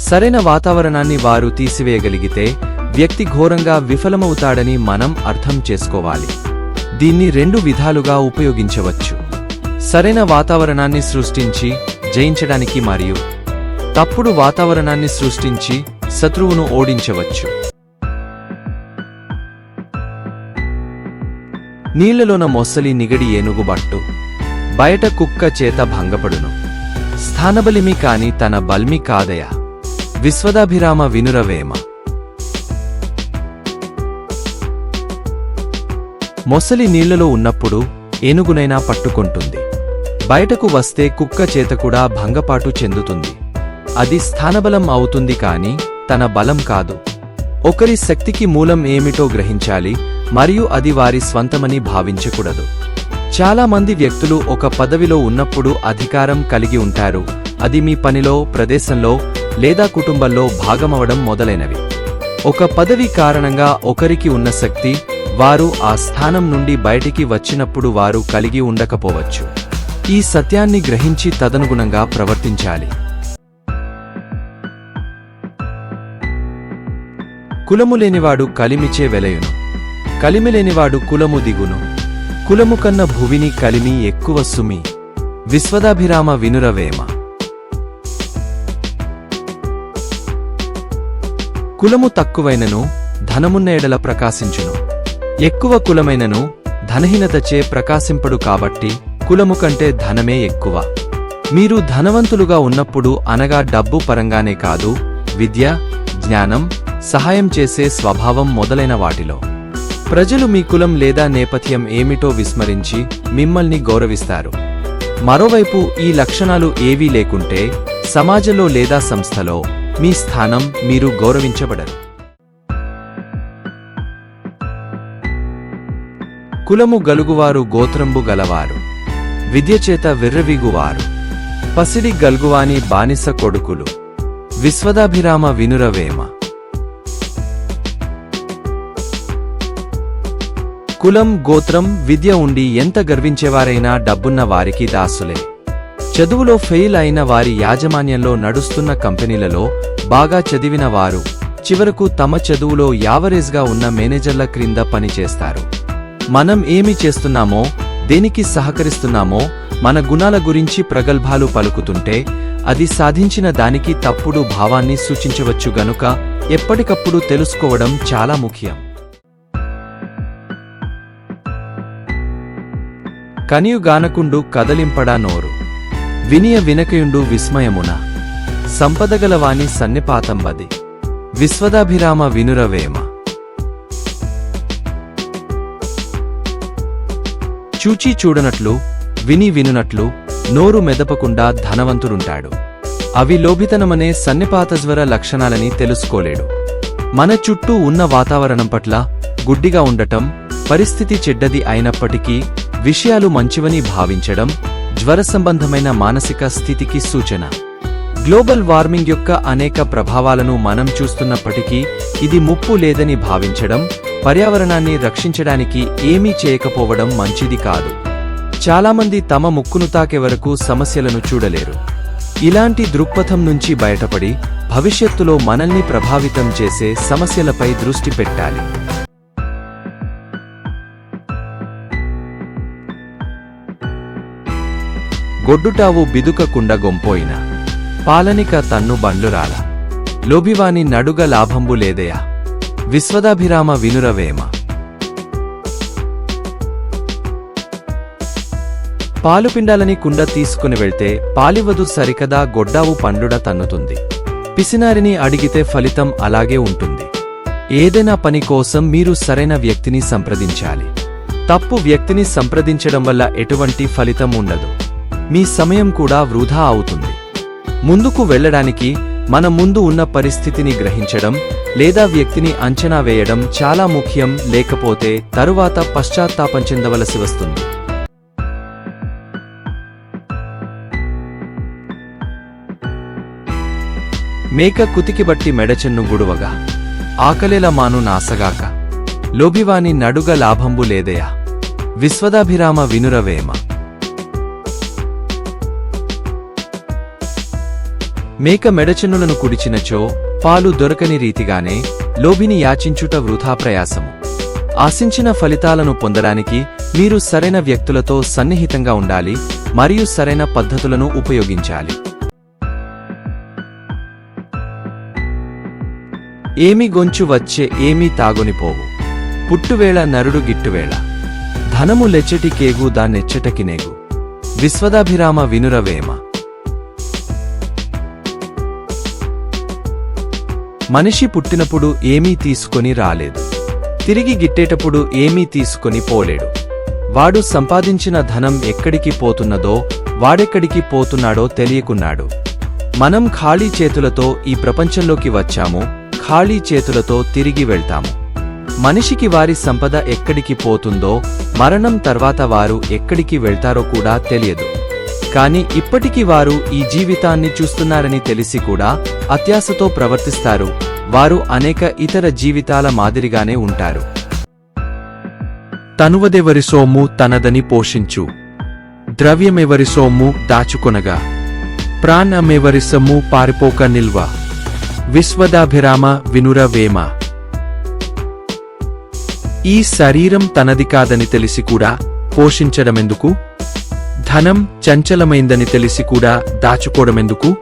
సరైన వాతావరణాన్ని వారు తీసివేయగలిగితే వ్యక్తి ఘోరంగా విఫలమవుతాడని మనం అర్థం చేసుకోవాలి. దీన్ని 2 విధాలుగా ఉపయోగించవచ్చు: సరైన వాతావరణాన్ని సృష్టించి జయించడానికి మరియు తప్పుడు వాతావరణాన్ని సృష్టించి శత్రువును ఓడించవచ్చు. నీళ్లలోన మొసలి నిగడి ఏనుగుబట్టు, బయట కుక్క చేత భంగపడును. స్థానబలిమి కాని తన బల్మి కాదయా, విశ్వదాభిరామ వినురవేమ. మొసలి నీళ్లలో ఉన్నప్పుడు ఏనుగునైనా పట్టుకొంటుంది. బయటకు వస్తే కుక్క చేత కూడా భంగపాటు చెందుతుంది. అది స్థానబలం అవుతుంది కాని తన బలం కాదు. ఒకరి శక్తికి మూలం ఏమిటో గ్రహించాలి మరియు అది వారి స్వంతమని భావించకూడదు. చాలా మంది వ్యక్తులు ఒక పదవిలో ఉన్నప్పుడు అధికారం కలిగి ఉంటారు. అది మీ పనిలో, ప్రదేశంలో లేదా కుటుంబంలో భాగమవడం మొదలైనవి. ఒక పదవి కారణంగా ఒకరికి ఉన్న శక్తి వారు ఆ స్థానం నుండి బయటికి వచ్చినప్పుడు వారు కలిగి ఉండకపోవచ్చు. ఈ సత్యాన్ని గ్రహించి తదనుగుణంగా ప్రవర్తించాలి. కులము లేనివాడు కలిమిచే వెలయును, కలిమిలేనివాడు కులము దిగును. కులము కన్న భువిని కలిమి ఎక్కువ సుమి, విశ్వదాభిరామ వినురవేమ. కులము తక్కువైనను ధనమున్న ఎడల ప్రకాశించును. ఎక్కువ కులమైనను ధనహీనతచే ప్రకాశింపడు. కాబట్టి కులము కంటే ధనమే ఎక్కువ. మీరు ధనవంతులుగా ఉన్నప్పుడు, అనగా డబ్బు పరంగానే కాదు, విద్య, జ్ఞానం, సహాయం చేసే స్వభావం మొదలైన వాటిలో ప్రజలు మీ కులం లేదా నేపథ్యం ఏమిటో విస్మరించి మిమ్మల్ని గౌరవిస్తారు. మరోవైపు ఈ లక్షణాలు ఏవీ లేకుంటే సమాజంలో లేదా సంస్థలో మీ స్థానం మీరు గౌరవించబడరు. కులము గలుగువారు గోత్రంబు గలవారు, విద్యచేత విర్రవీగువారు. పసిడి గల్గువాని బానిస కొడుకులు, విశ్వదాభిరామ వినురవేమ. కులం, గోత్రం, విద్య ఉండి ఎంత గర్వించేవారైనా డబ్బున్న వారికి దాసులే. చదువులో ఫెయిల్ అయిన వారి యాజమాన్యంలో నడుస్తున్న కంపెనీలలో బాగా చదివిన వారు చివరకు తమ చదువులో యావరేజ్గా ఉన్న మేనేజర్ల క్రింద పనిచేస్తారు. మనం ఏమి చేస్తున్నామో, దేనికి సహకరిస్తున్నామో, మన గుణాల గురించి ప్రగల్భాలు పలుకుతుంటే అది సాధించిన దానికి తప్పుడు భావాన్ని సూచించవచ్చు. గనుక ఎప్పటికప్పుడు తెలుసుకోవడం చాలా ముఖ్యం. కనియుగానకుండు కదలింపడా నోరు, వినియ వినకయుండు విస్మయమున. సంపదగలవాని సన్నిపాతంబది, విశ్వదాభిరామ వినురవేమ. చూచి చూడనట్లు, విని వినునట్లు నోరు మెదపకుండా ధనవంతుడుంటాడు. అవి లోభితనమనే సన్నిపాతజ్వర లక్షణాలని తెలుసుకోలేడు. మన చుట్టూ ఉన్న వాతావరణం పట్ల గుడ్డిగా ఉండటం, పరిస్థితి చెడ్డది అయినప్పటికీ విషయాలు మంచివని భావించడం జ్వర సంబంధమైన మానసిక స్థితికి సూచన. గ్లోబల్ వార్మింగ్ యొక్క అనేక ప్రభావాలను మనం చూస్తున్నప్పటికీ ఇది ముప్పు లేదని భావించడం, పర్యావరణాన్ని రక్షించడానికి ఏమీ చేయకపోవడం మంచిది కాదు. చాలామంది తమ ముక్కును తాకే వరకు సమస్యలను చూడలేరు. ఇలాంటి దృక్పథం నుంచి బయటపడి భవిష్యత్తులో మనల్ని ప్రభావితం చేసే సమస్యలపై దృష్టి పెట్టాలి. గొడ్డుటావు బిదుక కుండగొంపోయిన, పాలనిక తన్ను బండ్లురాల. లోభివాని నడుగ లాభంబు లేదయా, విశ్వదాభిరామ వినురవేమ. పాలు పిండాలని కుండ తీసుకుని వెళ్తే పాలివదు సరికదా, గొడ్డావు పండుడ తన్నుతుంది. పిసినారిని అడిగితే ఫలితం అలాగే ఉంటుంది. ఏదైనా పని కోసం మీరు సరైన వ్యక్తిని సంప్రదించాలి. తప్పు వ్యక్తిని సంప్రదించడం వల్ల ఎటువంటి ఫలితం ఉండదు. మీ సమయం కూడా వృధా అవుతుంది. ముందుకు వెళ్ళడానికి మన ముందు ఉన్న పరిస్థితిని గ్రహించడం లేదా వ్యక్తిని అంచనా వేయడం చాలా ముఖ్యం. లేకపోతే తరువాత పశ్చాత్తాపం చెందవలసి వస్తుంది. మేక కుతికిబట్టి మెడచెన్ను గుడువగా ఆకలెల మాను నాసగాక లోభివాని నడుగ లాభంబు లేదయా. విశ్వదాభిరామ వినురవేమ. మేక మెడచెన్నులను కుడిచినచో పాలు దొరకని రీతిగానే లోభిని యాచించుట వృథా ప్రయాసము. ఆశించిన ఫలితాలను పొందడానికి మీరు సరైన వ్యక్తులతో సన్నిహితంగా ఉండాలి మరియు సరైన పద్ధతులను ఉపయోగించాలి. ఏమి గొంచు వచ్చే ఏమీ తాగొనిపోవు. పుట్టువేళ నరుడు గిట్టువేళ. ధనము లెచ్చటి కేగు దాన్నెచ్చటకినేగు. విశ్వదాభిరామ వినురవేమ. మనిషి పుట్టినప్పుడు ఏమీ తీసుకొని రాలేదు. తిరిగి గిట్టేటప్పుడు ఏమీ తీసుకొని పోలేడు. వాడు సంపాదించిన ధనం ఎక్కడికి పోతున్నదో వాడెక్కడికి పోతున్నాడో తెలియకున్నాడు. మనం ఖాళీ చేతులతో ఈ ప్రపంచంలోకి వచ్చాము, ఖాళీ చేతులతో తిరిగి వెళ్తాము. మనిషికి వారి సంపద ఎక్కడికి పోతుందో, మరణం తర్వాత వారు ఎక్కడికి వెళ్తారో కూడా తెలియదు. కాని ఇప్పటికీ వారు ఈ జీవితాన్ని చూస్తున్నారని తెలిసి కూడా అత్యాశతో ప్రవర్తిస్తారు. వారు అనేక ఇతర జీవితాల మాదిరిగానే ఉంటారు. తనువదెవరి సొమ్ము తనదని పోషించు. ద్రవ్యమెవరి సొమ్ము దాచుకొనగా. ప్రాణమెవరి సొమ్ము పారిపోక నిల్వ. విశ్వదాభిరామ వినురవేమ. ఈ శరీరం తనది కాదని తెలిసి కూడా పోషించడమెందుకు? ధనం చంచలమైందని తెలిసి కూడా దాచుకోవడమెందుకు?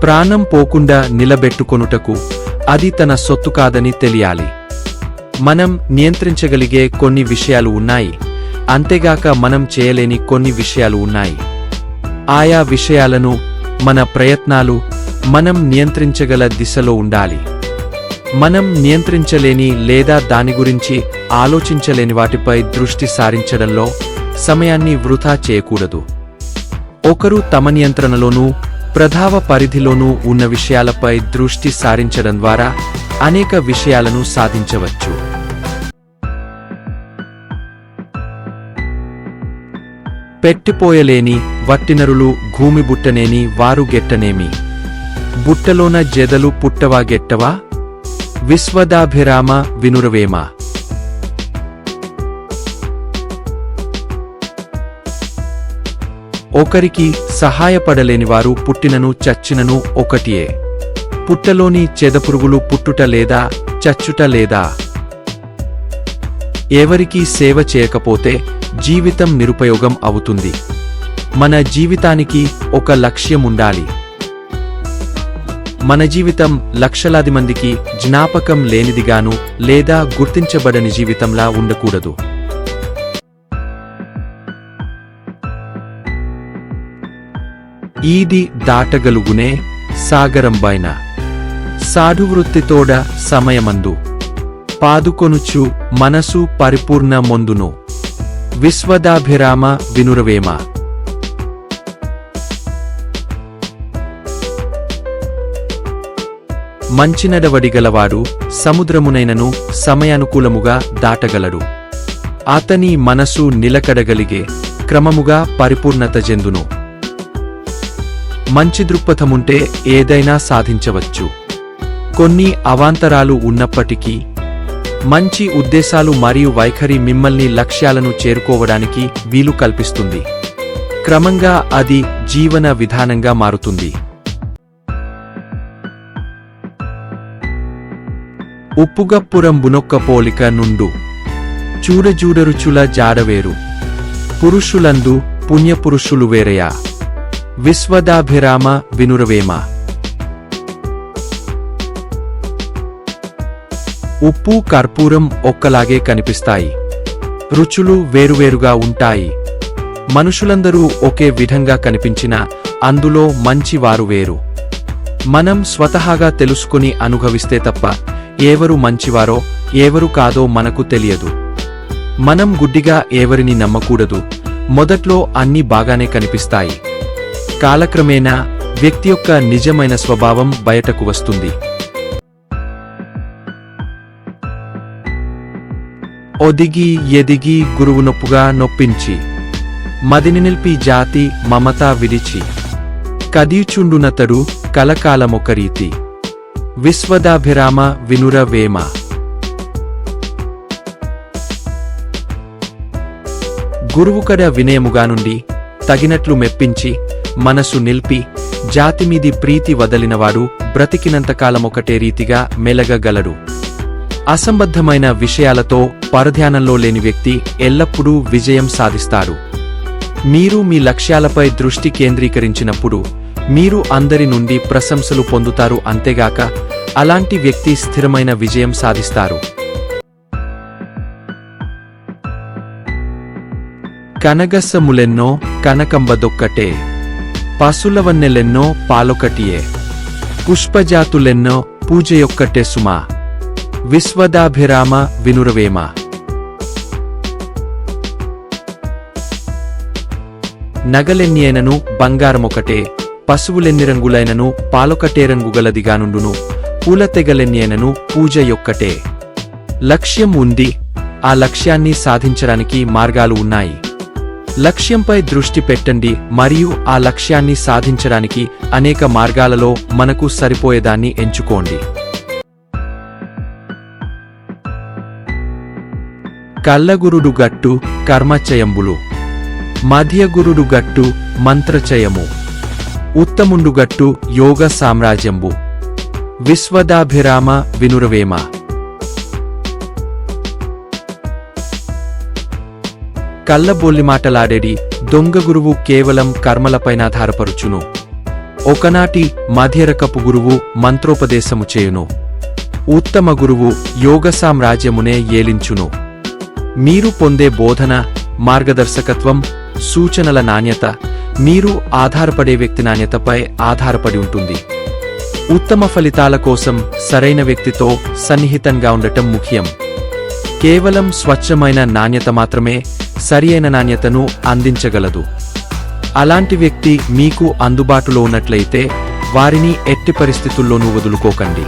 ప్రాణం పోకుండా నిలబెట్టుకొనుటకు అది తన సొత్తు కాదని తెలియాలి. మనం నియంత్రించగలిగే కొన్ని విషయాలు ఉన్నాయి, అంతేగాక మనం చేయలేని కొన్ని విషయాలు ఉన్నాయి. ఆయా విషయాలను మన ప్రయత్నాలు మనం నియంత్రించగల దిశలో ఉండాలి. మనం నియంత్రించలేని లేదా దాని గురించి ఆలోచించలేని వాటిపై దృష్టి సారించడంలో సమయాన్ని వృథా చేయకూడదు. ఒకరు తమ నియంత్రణలోనూ ప్రభావ పరిధిలోనూ ఉన్న విషయాలపై దృష్టి సారించడం ద్వారా అనేక విషయాలను సాధించవచ్చు. పెట్టిపోయలేని వట్టినరులు భూమి బుట్టనేని వారు గెట్టనేమి. బుట్టలోన జెదలు పుట్టవా గెట్టవా. విశ్వదాభిరామ వినురవేమ. ఒకరికి సహాయపడలేనివారు పుట్టినను చచ్చినను ఒకటియే. పుట్టలోని చెదపురుగులు పుట్టుట లేదా చచ్చుట లేదా. ఎవరికీ సేవ చేయకపోతే జీవితం నిరుపయోగం అవుతుంది. మన జీవితానికి ఒక లక్ష్యం ఉండాలి. మన జీవితం లక్షలాది మందికి జ్ఞాపకం లేనిదిగాను లేదా గుర్తించబడని జీవితంలా ఉండకూడదు. ఈది దాటగలుగునే సాగరంబైన. సాధువృత్తితోడ సమయమందు పాదుకొనుచు మనసు పరిపూర్ణ మొందును. విశ్వదాభిరామ వినురవేమ. మంచినడవడిగలవాడు సముద్రమునైనను సమయానుకూలముగా దాటగలడు. అతని మనసు నిలకడగలిగే క్రమముగా పరిపూర్ణత చెందును. మంచి దృక్పథముంటే ఏదైనా సాధించవచ్చు. కొన్ని అవాంతరాలు ఉన్నప్పటికీ మంచి ఉద్దేశాలు మరియు వైఖరి మిమ్మల్ని లక్ష్యాలను చేరుకోవడానికి వీలు కల్పిస్తుంది. క్రమంగా అది జీవన విధానంగా మారుతుంది. ఉప్పుగప్పురంబునొక్క పోలిక నుండు చూడజూడరుచుల జాడవేరు. పురుషులందు పుణ్యపురుషులు వేరయా. విశ్వదాభిరామ వినురవేమ. ఉప్పు కర్పూరం ఒక్కలాగే కనిపిస్తాయి, రుచులు వేరువేరుగా ఉంటాయి. మనుషులందరూ ఒకే విధంగా కనిపించినా అందులో మంచివారు వేరు. మనం స్వతహాగా తెలుసుకుని అనుభవిస్తే తప్ప ఎవరు మంచివారో ఎవరు కాదో మనకు తెలియదు. మనం గుడ్డిగా ఎవరిని నమ్మకూడదు. మొదట్లో అన్నీ బాగానే కనిపిస్తాయి. కాలక్రమేణా వ్యక్తి యొక్క నిజమైన స్వభావం బయటకు వస్తుంది. ఒదిగి ఎదిగి గురువు నొప్పుగా నొప్పించి మదిని నిల్పి జాతి మమత విడిచి కదీచుండునతడు కలకాలమొక రీతి విశ్వదాభిరామ వినురవేమ. గురువుకడ వినయముగా నుండి తగినట్లు మెప్పించి మనసు నిల్పి జాతిమీది ప్రీతి వదలినవాడు బ్రతికినంతకాలమొకటే రీతిగా మెలగగలడు. అసంబద్ధమైన విషయాలతో పరధ్యానంలో లేని వ్యక్తి ఎల్లప్పుడూ విజయం సాధిస్తాడు. మీరు మీ లక్ష్యాలపై దృష్టి కేంద్రీకరించినప్పుడు మీరు అందరి నుండి ప్రశంసలు పొందుతారు. అంతేగాక అలాంటి వ్యక్తి స్థిరమైన విజయం సాధిస్తారు. కనగస్సములెన్నో కనకంబదొక్కటే పశులవన్నెలెన్నో పాలొకటియే పుష్పజాతులెన్నో పూజయొక్కటే సుమా విశ్వదాభిరామ వినురవేమ. నగలెన్నియైనను బంగారమొకటే పశువులెన్ని రంగులైనను పాలొకటే రంగుగలదిగానుండును పూలతెగలెన్నియైనను పూజ యొక్కటే. లక్ష్యం ఉంది. ఆ లక్ష్యాన్ని సాధించడానికి మార్గాలు ఉన్నాయి. లక్ష్యంపై దృష్టి పెట్టండి మరియు ఆ లక్ష్యాన్ని సాధించడానికి అనేక మార్గాలలో మనకు సరిపోయేదాన్ని ఎంచుకోండి. కల్లగురుడు గట్టు కర్మచయంబులు మధ్యగురుడు గట్టు మంత్రచయము ఉత్తముండు గట్టు యోగ సామ్రాజ్యంబు విశ్వదాభిరామ వినురవేమ. కల్లబొల్లిమాటలాడేడి దొంగ గురువు కేవలం కర్మలపైనాధారపరుచును. ఒకనాటి మధ్యరకపు గురువు మంత్రోపదేశము చేయును. ఉత్తమ గురువు యోగ సామ్రాజ్యమునే ఏలించును. మీరు పొందే బోధన, మార్గదర్శకత్వం, సూచనల నాణ్యత మీరు ఆధారపడే వ్యక్తి నాణ్యతపై ఆధారపడి ఉంటుంది. ఉత్తమ ఫలితాల కోసం సరైన వ్యక్తితో సన్నిహితంగా ఉండటం ముఖ్యం. కేవలం స్వచ్ఛమైన నాణ్యత మాత్రమే సరియైన నాణ్యతను అందించగలదు. అలాంటి వ్యక్తి మీకు అందుబాటులో ఉన్నట్లయితే వారిని ఎట్టి పరిస్థితుల్లోనూ వదులుకోకండి.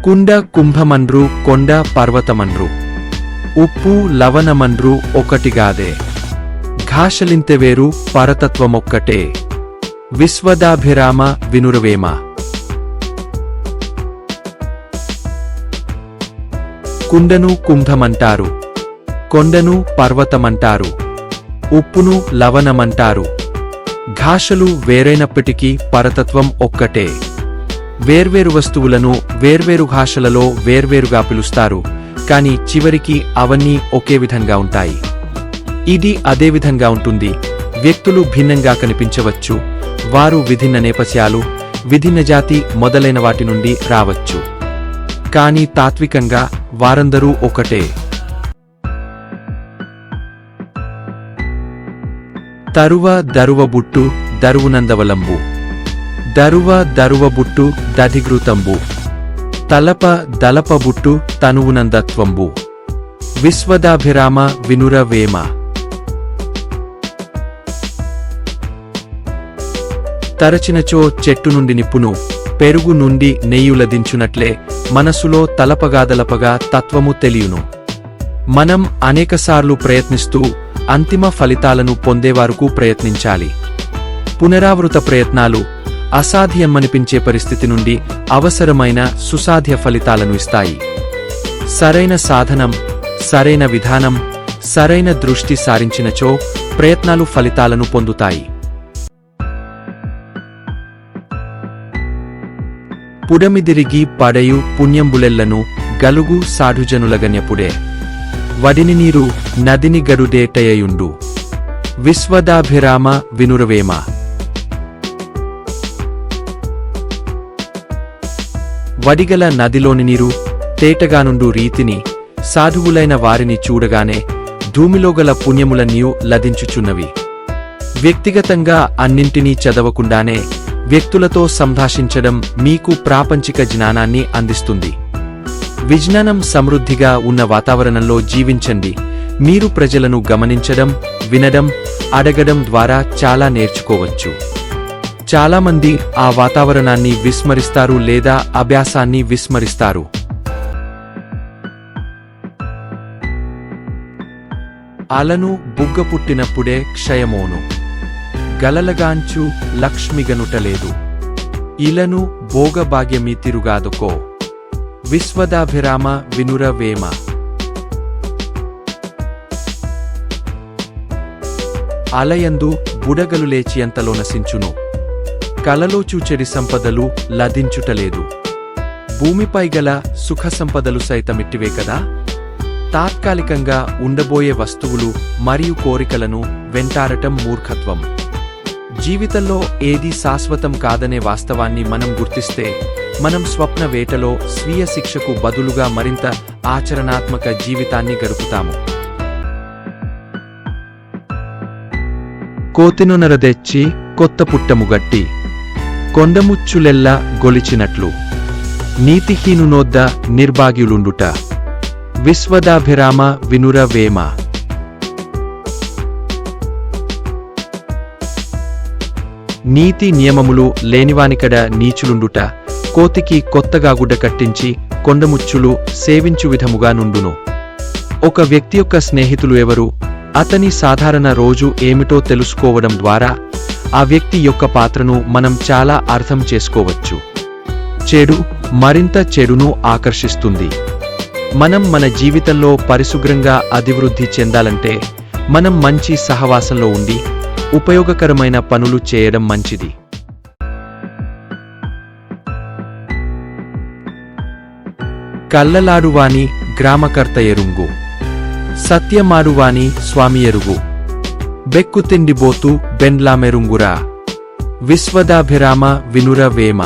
కుండ కుంభమన్రు కొండ పర్వతమన్రు ఉప్పు లవణమన్రు ఒకటిగాదే ఘాషలింతెవేరు పరతత్వమొక్కటే విశ్వదాభిరామ వినురవేమ. కుండను కుంభమంటారు, కొండను పర్వతమంటారు, ఉప్పును లవణమంటారు. ఘాషలు వేరైనప్పటికీ పరతత్వం ఒక్కటే. వేర్వేరు వస్తువులను వేర్వేరు భాషలలో వేర్వేరుగా పిలుస్తారు, కాని చివరికి అవన్నీ ఒకే విధంగా ఉంటాయి. ఇది అదే విధంగా ఉంటుంది. వ్యక్తులు భిన్నంగా కనిపించవచ్చు. వారు విభిన్న నేపథ్యాలు, విభిన్న జాతి మొదలైన వాటి నుండి రావచ్చు. కాని తాత్వికంగా వారందరూ ఒకటే. తరువ దరువ బుట్టు దరువునందవలంబు దరువ దరువ బుట్టు దధిగృతంబు తలప దలప బుట్టు తనువునందత్వంబు విశ్వదాభిరామ వినురవేమ. తరచినచో చెట్టు నుండి నిప్పును, పెరుగు నుండి నెయ్యులదించునట్లే మనసులో తలపగాదలపగా తత్వము తెలియును. మనం అనేకసార్లు ప్రయత్నిస్తూ అంతిమ ఫలితాలను పొందేవారుకు ప్రయత్నించాలి. పునరావృత ప్రయత్నాలు అసాధ్యమనిపించే పరిస్థితి నుండి అవసరమైన సుసాధ్య ఫలితాలను ఇస్తాయి. సరైన సాధనం, సరైన విధానం, సరైన దృష్టి సారించినచో ప్రయత్నాలు ఫలితాలను పొందుతాయి. పుడమిదిరిగి పడయు పుణ్యంబులెల్లను గలుగు సాధుజనులగన్యపుడే వడిని నీరు నదిని గడుదేటయుండు విశ్వదాభిరామ వినురవేమ. వడిగల నదిలోని నీరు తేటగానుండు రీతిని సాధువులైన వారిని చూడగానే భూమిలోగల పుణ్యములన్నీయు లదించుచున్నవి. వ్యక్తిగతంగా అన్నింటినీ చదవకుండానే వ్యక్తులతో సంభాషించడం మీకు ప్రాపంచిక జ్ఞానాన్ని అందిస్తుంది. విజ్ఞానం సమృద్ధిగా ఉన్న వాతావరణంలో జీవించండి. మీరు ప్రజలను గమనించడం, వినడం, అడగడం ద్వారా చాలా నేర్చుకోవచ్చు. చాలామంది ఆ వాతావరణాన్ని విస్మరిస్తారు లేదా అభ్యాసాన్ని విస్మరిస్తారు. అలను బుగ్గ పుట్టినప్పుడే క్షయమోను, గలలగాంచు లక్ష్మిగనుటలేదు. ఇలను భోగభాగ్యమీ తిరుగాదుకో, విశ్వదాభిరామ వినురవేమ. అలయందు బుడగలు లేచియంతలో నశించును, కలలో చూచెడి సంపదలు లభించుటలేదు. భూమిపై గల సుఖ సంపదలు సైతమిట్టివే కదా. తాత్కాలికంగా ఉండబోయే వస్తువులు మరియు కోరికలను వెంటాడటం మూర్ఖత్వం. జీవితంలో ఏదీ శాశ్వతం కాదనే వాస్తవాన్ని మనం గుర్తిస్తే మనం స్వప్న వేటలో స్వీయ శిక్షకు బదులుగా మరింత ఆచరణాత్మక జీవితాన్ని గడుపుతాము. కోతినొనరదెచ్చి కొత్త పుట్టముగట్టి, కొండముచ్చులెల్లా గొలిచినట్లు, నీతిహీనునోద్ద నిర్భాగ్యులుండుట. విశ్వదాభిరామ వినురవేమ. నీతి నియమములు లేనివానికడ నీచులుండుట కోతికి కొత్తగా గుడ్డ కట్టించి కొండముచ్చులు సేవించు విధముగా నుండును. ఒక వ్యక్తి యొక్క స్నేహితులు ఎవరు, అతని సాధారణ రోజు ఏమిటో తెలుసుకోవడం ద్వారా ఆ వ్యక్తి యొక్క పాత్రను మనం చాలా అర్థం చేసుకోవచ్చు. చెడు మరింత చెడును ఆకర్షిస్తుంది. మనం మన జీవితంలో పరిశుభ్రంగా అభివృద్ధి చెందాలంటే మనం మంచి సహవాసంలో ఉండి ఉపయోగకరమైన పనులు చేయడం మంచిది. కల్లలాడువాని గ్రామకర్త ఎరుంగు, సత్యమాడువాని స్వామి ఎరుగు. బెక్కు తిండిబోతు బెండ్లామెరుంగురా, విశ్వదాభిరామ వినురవేమ.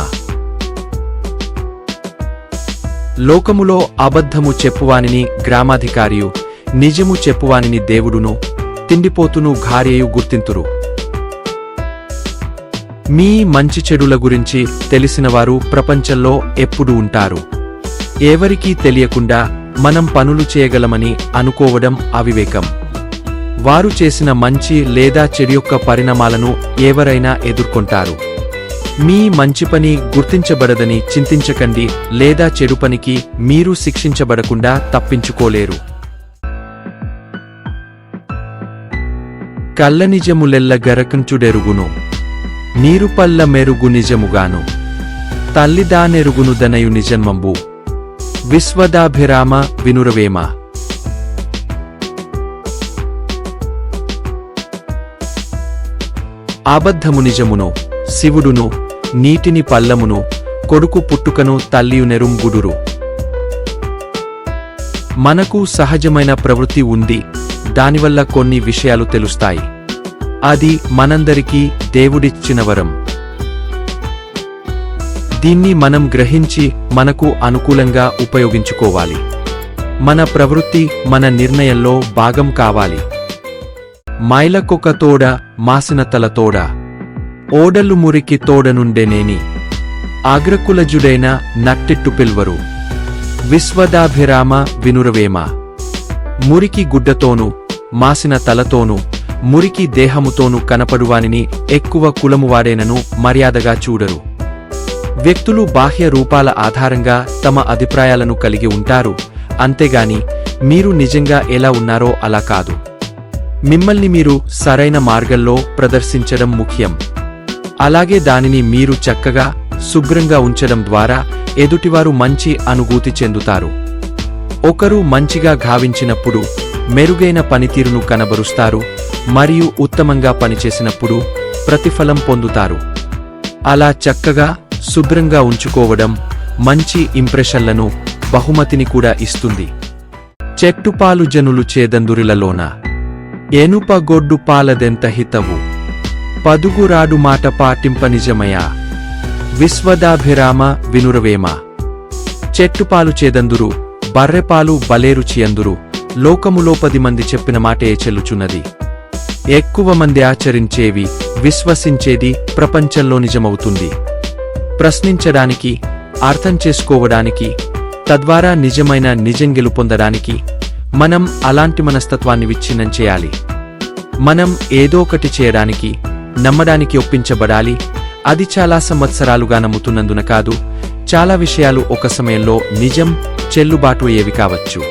లోకములో అబద్ధము చెప్పువానిని గ్రామాధికారియు, నిజము చెప్పువానిని దేవుడును, తిండిపోతును భార్యయు గుర్తింతురు. మీ మంచి చెడుల గురించి తెలిసినవారు ప్రపంచంలో ఎప్పుడూ ఉంటారు. ఎవరికీ తెలియకుండా మనం పనులు చేయగలమని అనుకోవడం అవివేకం. వారు చేసిన మంచి లేదా చెడు యొక్క పరిణామాలను ఎవరైనా ఎదుర్కొంటారు. మీ మంచి పని గుర్తించబడదని చింతించకండి లేదా చెడు పనికి మీరు శిక్షించబడకుండా తప్పించుకోలేరు. కల్ల నిజములెల్ల గరకంచుడెరుగును, నీరుపల్ల మెరుగు నిజముగాను, తల్లిదానెరుగును దనయు నిజన్మంబు. విశ్వదాభిరామ వినురవేమ. అబద్ధము నిజమును, శివుడును, నీటిని పల్లమును, కొడుకు పుట్టుకను తల్లియు నెరుంగుడురు. మనకు సహజమైన ప్రవృత్తి ఉంది, దానివల్ల కొన్ని విషయాలు తెలుస్తాయి. అది మనందరికీ దేవుడిచ్చిన వరం. దీన్ని మనం గ్రహించి మనకు అనుకూలంగా ఉపయోగించుకోవాలి. మన ప్రవృత్తి మన నిర్ణయంలో భాగం కావాలి. మైలకొక తోడ మాసిన తల తోడ, ఓడలు మురికి తోడనుండెనేని, ఆగ్రకులజుడైన నట్టెట్టు పిల్వరు. విశ్వదాభిరామ వినురవేమ. మురికి గుడ్డతోనూ మాసిన తలతోనూ మురికి దేహముతోనూ కనపడువానిని ఎక్కువ కులమువాడేనను మర్యాదగా చూడరు. వ్యక్తులు బాహ్య రూపాల ఆధారంగా తమ అభిప్రాయాలను కలిగి ఉంటారు, అంతేగాని మీరు నిజంగా ఎలా ఉన్నారో అలా కాదు. మిమ్మల్ని మీరు సరైన మార్గంలో ప్రదర్శించడం ముఖ్యం. అలాగే దానిని మీరు చక్కగా శుభ్రంగా ఉంచడం ద్వారా ఎదుటివారు మంచి అనుభూతి చెందుతారు. ఒకరు మంచిగా గావించినప్పుడు మెరుగైన పనితీరును కనబరుస్తారు మరియు ఉత్తమంగా పనిచేసినప్పుడు ప్రతిఫలం పొందుతారు. అలా చక్కగా శుభ్రంగా ఉంచుకోవడం మంచి ఇంప్రెషన్లను, బహుమతిని కూడా ఇస్తుంది. చెట్టుపాలు జనులు చేదందురిలలోన, ఏనుపగొడ్డు పాలదెంత హితవు, పదుగురాడు మాట పాటింప నిజమయా. విశ్వదాభిరామ వినురవేమ. చెట్టుపాలు చేదందురు, బర్రెపాలు బలేరుచియందురు, లోకములో 10 మంది చెప్పిన మాటే చెల్లుచున్నది. ఎక్కువ మంది ఆచరించేవి, విశ్వసించేది ప్రపంచంలో నిజమవుతుంది. ప్రశ్నించడానికి, అర్థం చేసుకోవడానికి, తద్వారా నిజమైన నిజం గెలుపొందడానికి మనం అలాంటి మనస్తత్వాన్ని విచ్ఛిన్నం చేయాలి. మనం ఏదో ఒకటి చేయడానికి, నమ్మడానికి ఒప్పించబడాలి. అది చాలా సంవత్సరాలుగా నమ్ముతున్నందున కాదు. చాలా విషయాలు ఒక సమయంలో నిజం, చెల్లుబాటు అయ్యేవి కావచ్చు.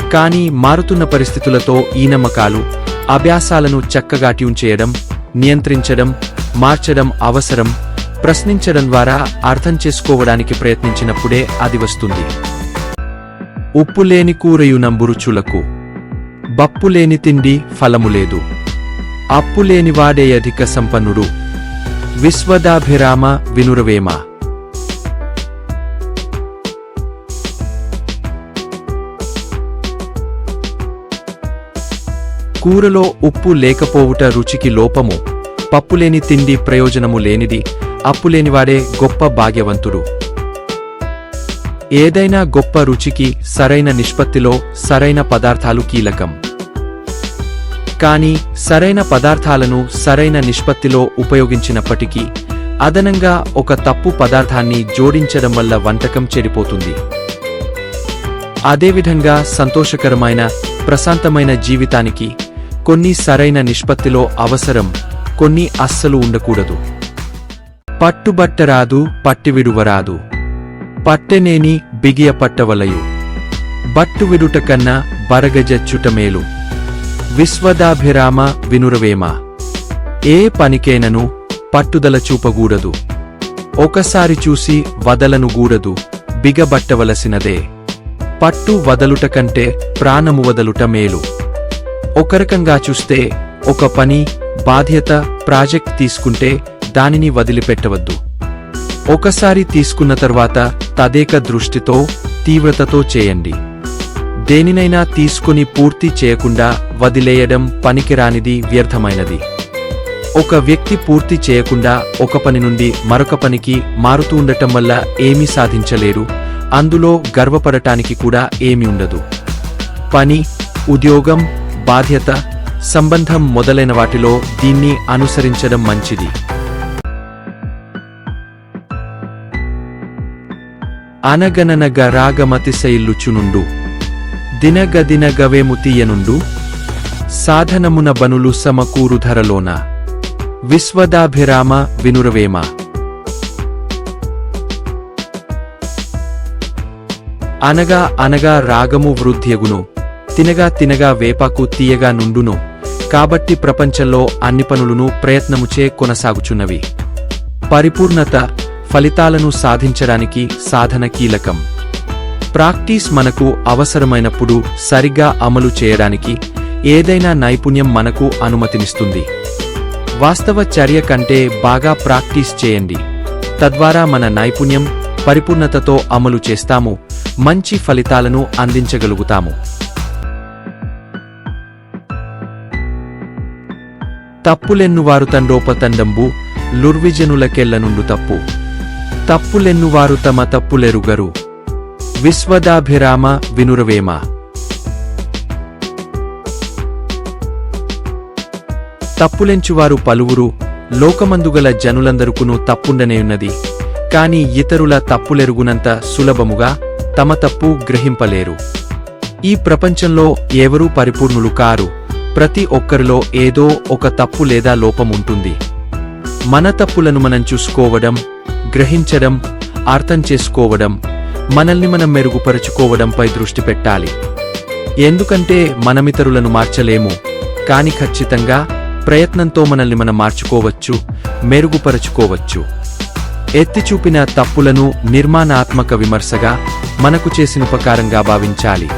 కానీ మారుతున్న పరిస్థితులతో ఈ నమ్మకాలు, అభ్యాసాలను చక్కగా ట్యూన్ చేయడం, నియంత్రించడం, మార్చడం అవసరం. ప్రశ్నించడం ద్వారా అర్థం చేసుకోవడానికి ప్రయత్నించినప్పుడే అది వస్తుంది. ఉప్పులేని కూరయు నంబురుచులకు, బప్పులేని తిండి ఫలములేదు. అప్పులేనివాడే అధిక సంపన్నుడు. విశ్వదాభిరామ వినురవేమ. కూరలో ఉప్పు లేకపోవుట రుచికి లోపము. పప్పులేని తిండి ప్రయోజనము లేనిది. అప్పులేనివాడే గొప్ప భాగ్యవంతుడు. ఏదైనా గొప్ప రుచికి సరైన నిష్పత్తిలో సరైన పదార్థాలు కీలకం. కానీ సరైన పదార్థాలను సరైన నిష్పత్తిలో ఉపయోగించినప్పటికీ అదనంగా ఒక తప్పు పదార్థాన్ని జోడించడం వల్ల వంటకం చెడిపోతుంది. అదేవిధంగా సంతోషకరమైన, ప్రశాంతమైన జీవితానికి కొన్ని సరైన నిష్పత్తిలో అవసరం, కొన్ని అస్సలు ఉండకూడదు. పట్టుబట్టరాదు, పట్టివిడువరాదు. పట్టెనేని బిగియ పట్టవలయు. బట్టు విడుట కన్నా బరగజచ్చుట మేలు. విశ్వదాభిరామ వినురవేమ. ఏ పనికైనను పట్టుదల చూపగూడదు. ఒకసారి చూసి వదలనుగూడదు, బిగబట్టవలసినదే. పట్టు వదలుట కంటే ప్రాణము వదలుట మేలు. ఒకరకంగా చూస్తే ఒక పని, బాధ్యత, ప్రాజెక్ట్ తీసుకుంటే దానిని వదిలిపెట్టవద్దు. ఒకసారి తీసుకున్న తర్వాత తదేక దృష్టితో, తీవ్రతతో చేయండి. దేనినైనా తీసుకుని పూర్తి చేయకుండా వదిలేయడం పనికిరానిది, వ్యర్థమైనది. ఒక వ్యక్తి పూర్తి చేయకుండా ఒక పని నుండి మరొక పనికి మారుతూ ఉండటం వల్ల ఏమీ సాధించలేరు. అందులో గర్వపడటానికి కూడా ఏమీ ఉండదు. పని, ఉద్యోగం, బాధ్యత, సంబంధం మొదలైన వాటిలో దీన్ని అనుసరించడం మంచిది. అనగననగ రాగమతిశయిల్లుచునుండు. దినగదినగవేముతీయనుండు. సాధనమున బనులు సమకూరు ధరలోన. విశ్వదాభిరామ వినురవేమ. అనగా అనగా రాగము వృద్ధ్యగును. తినగా తినగా వేపాకు తీయగా నుండును. కాబట్టి ప్రపంచంలో అన్ని పనులను ప్రయత్నముచే కొనసాగుచున్నవి. పరిపూర్ణత, ఫలితాలను సాధించడానికి సాధన కీలకం. ప్రాక్టీస్ మనకు అవసరమైనప్పుడు సరిగ్గా అమలు చేయడానికి ఏదైనా నైపుణ్యం మనకు అనుమతినిస్తుంది. వాస్తవ చర్య కంటే బాగా ప్రాక్టీస్ చేయండి. తద్వారా మన నైపుణ్యం, పరిపూర్ణతతో అమలు చేస్తాము, మంచి ఫలితాలను అందించగలుగుతాము. తప్పులెన్నువారు తండోపతండంబు లుర్విజనులకెల్లనుండు తప్పు. తప్పులెన్నువారు తమ తప్పులెరుగరు. విశ్వదాభిరామ వినురవేమ. తప్పులెంచువారు పలువురు. లోకమందుగల జనులందరుకును తప్పుండనేయున్నది. కాని ఇతరుల తప్పులెరుగునంత సులభముగా తమ తప్పు గ్రహింపలేరు. ఈ ప్రపంచంలో ఎవరూ పరిపూర్ణులు కారు. ప్రతి ఒక్కరిలో ఏదో ఒక తప్పు లేదా లోపం ఉంటుంది. మన తప్పులను మనం చూసుకోవడం, గ్రహించడం, అర్థం చేసుకోవడం, మనల్ని మనం మెరుగుపరుచుకోవడంపై దృష్టి పెట్టాలి. ఎందుకంటే మనమితరులను మార్చలేము, కాని ఖచ్చితంగా ప్రయత్నంతో మనల్ని మనం మార్చుకోవచ్చు, మెరుగుపరుచుకోవచ్చు. ఎత్తిచూపిన తప్పులను నిర్మాణాత్మక విమర్శగా, మనకు చేసిన ఉపకారంగా భావించాలి.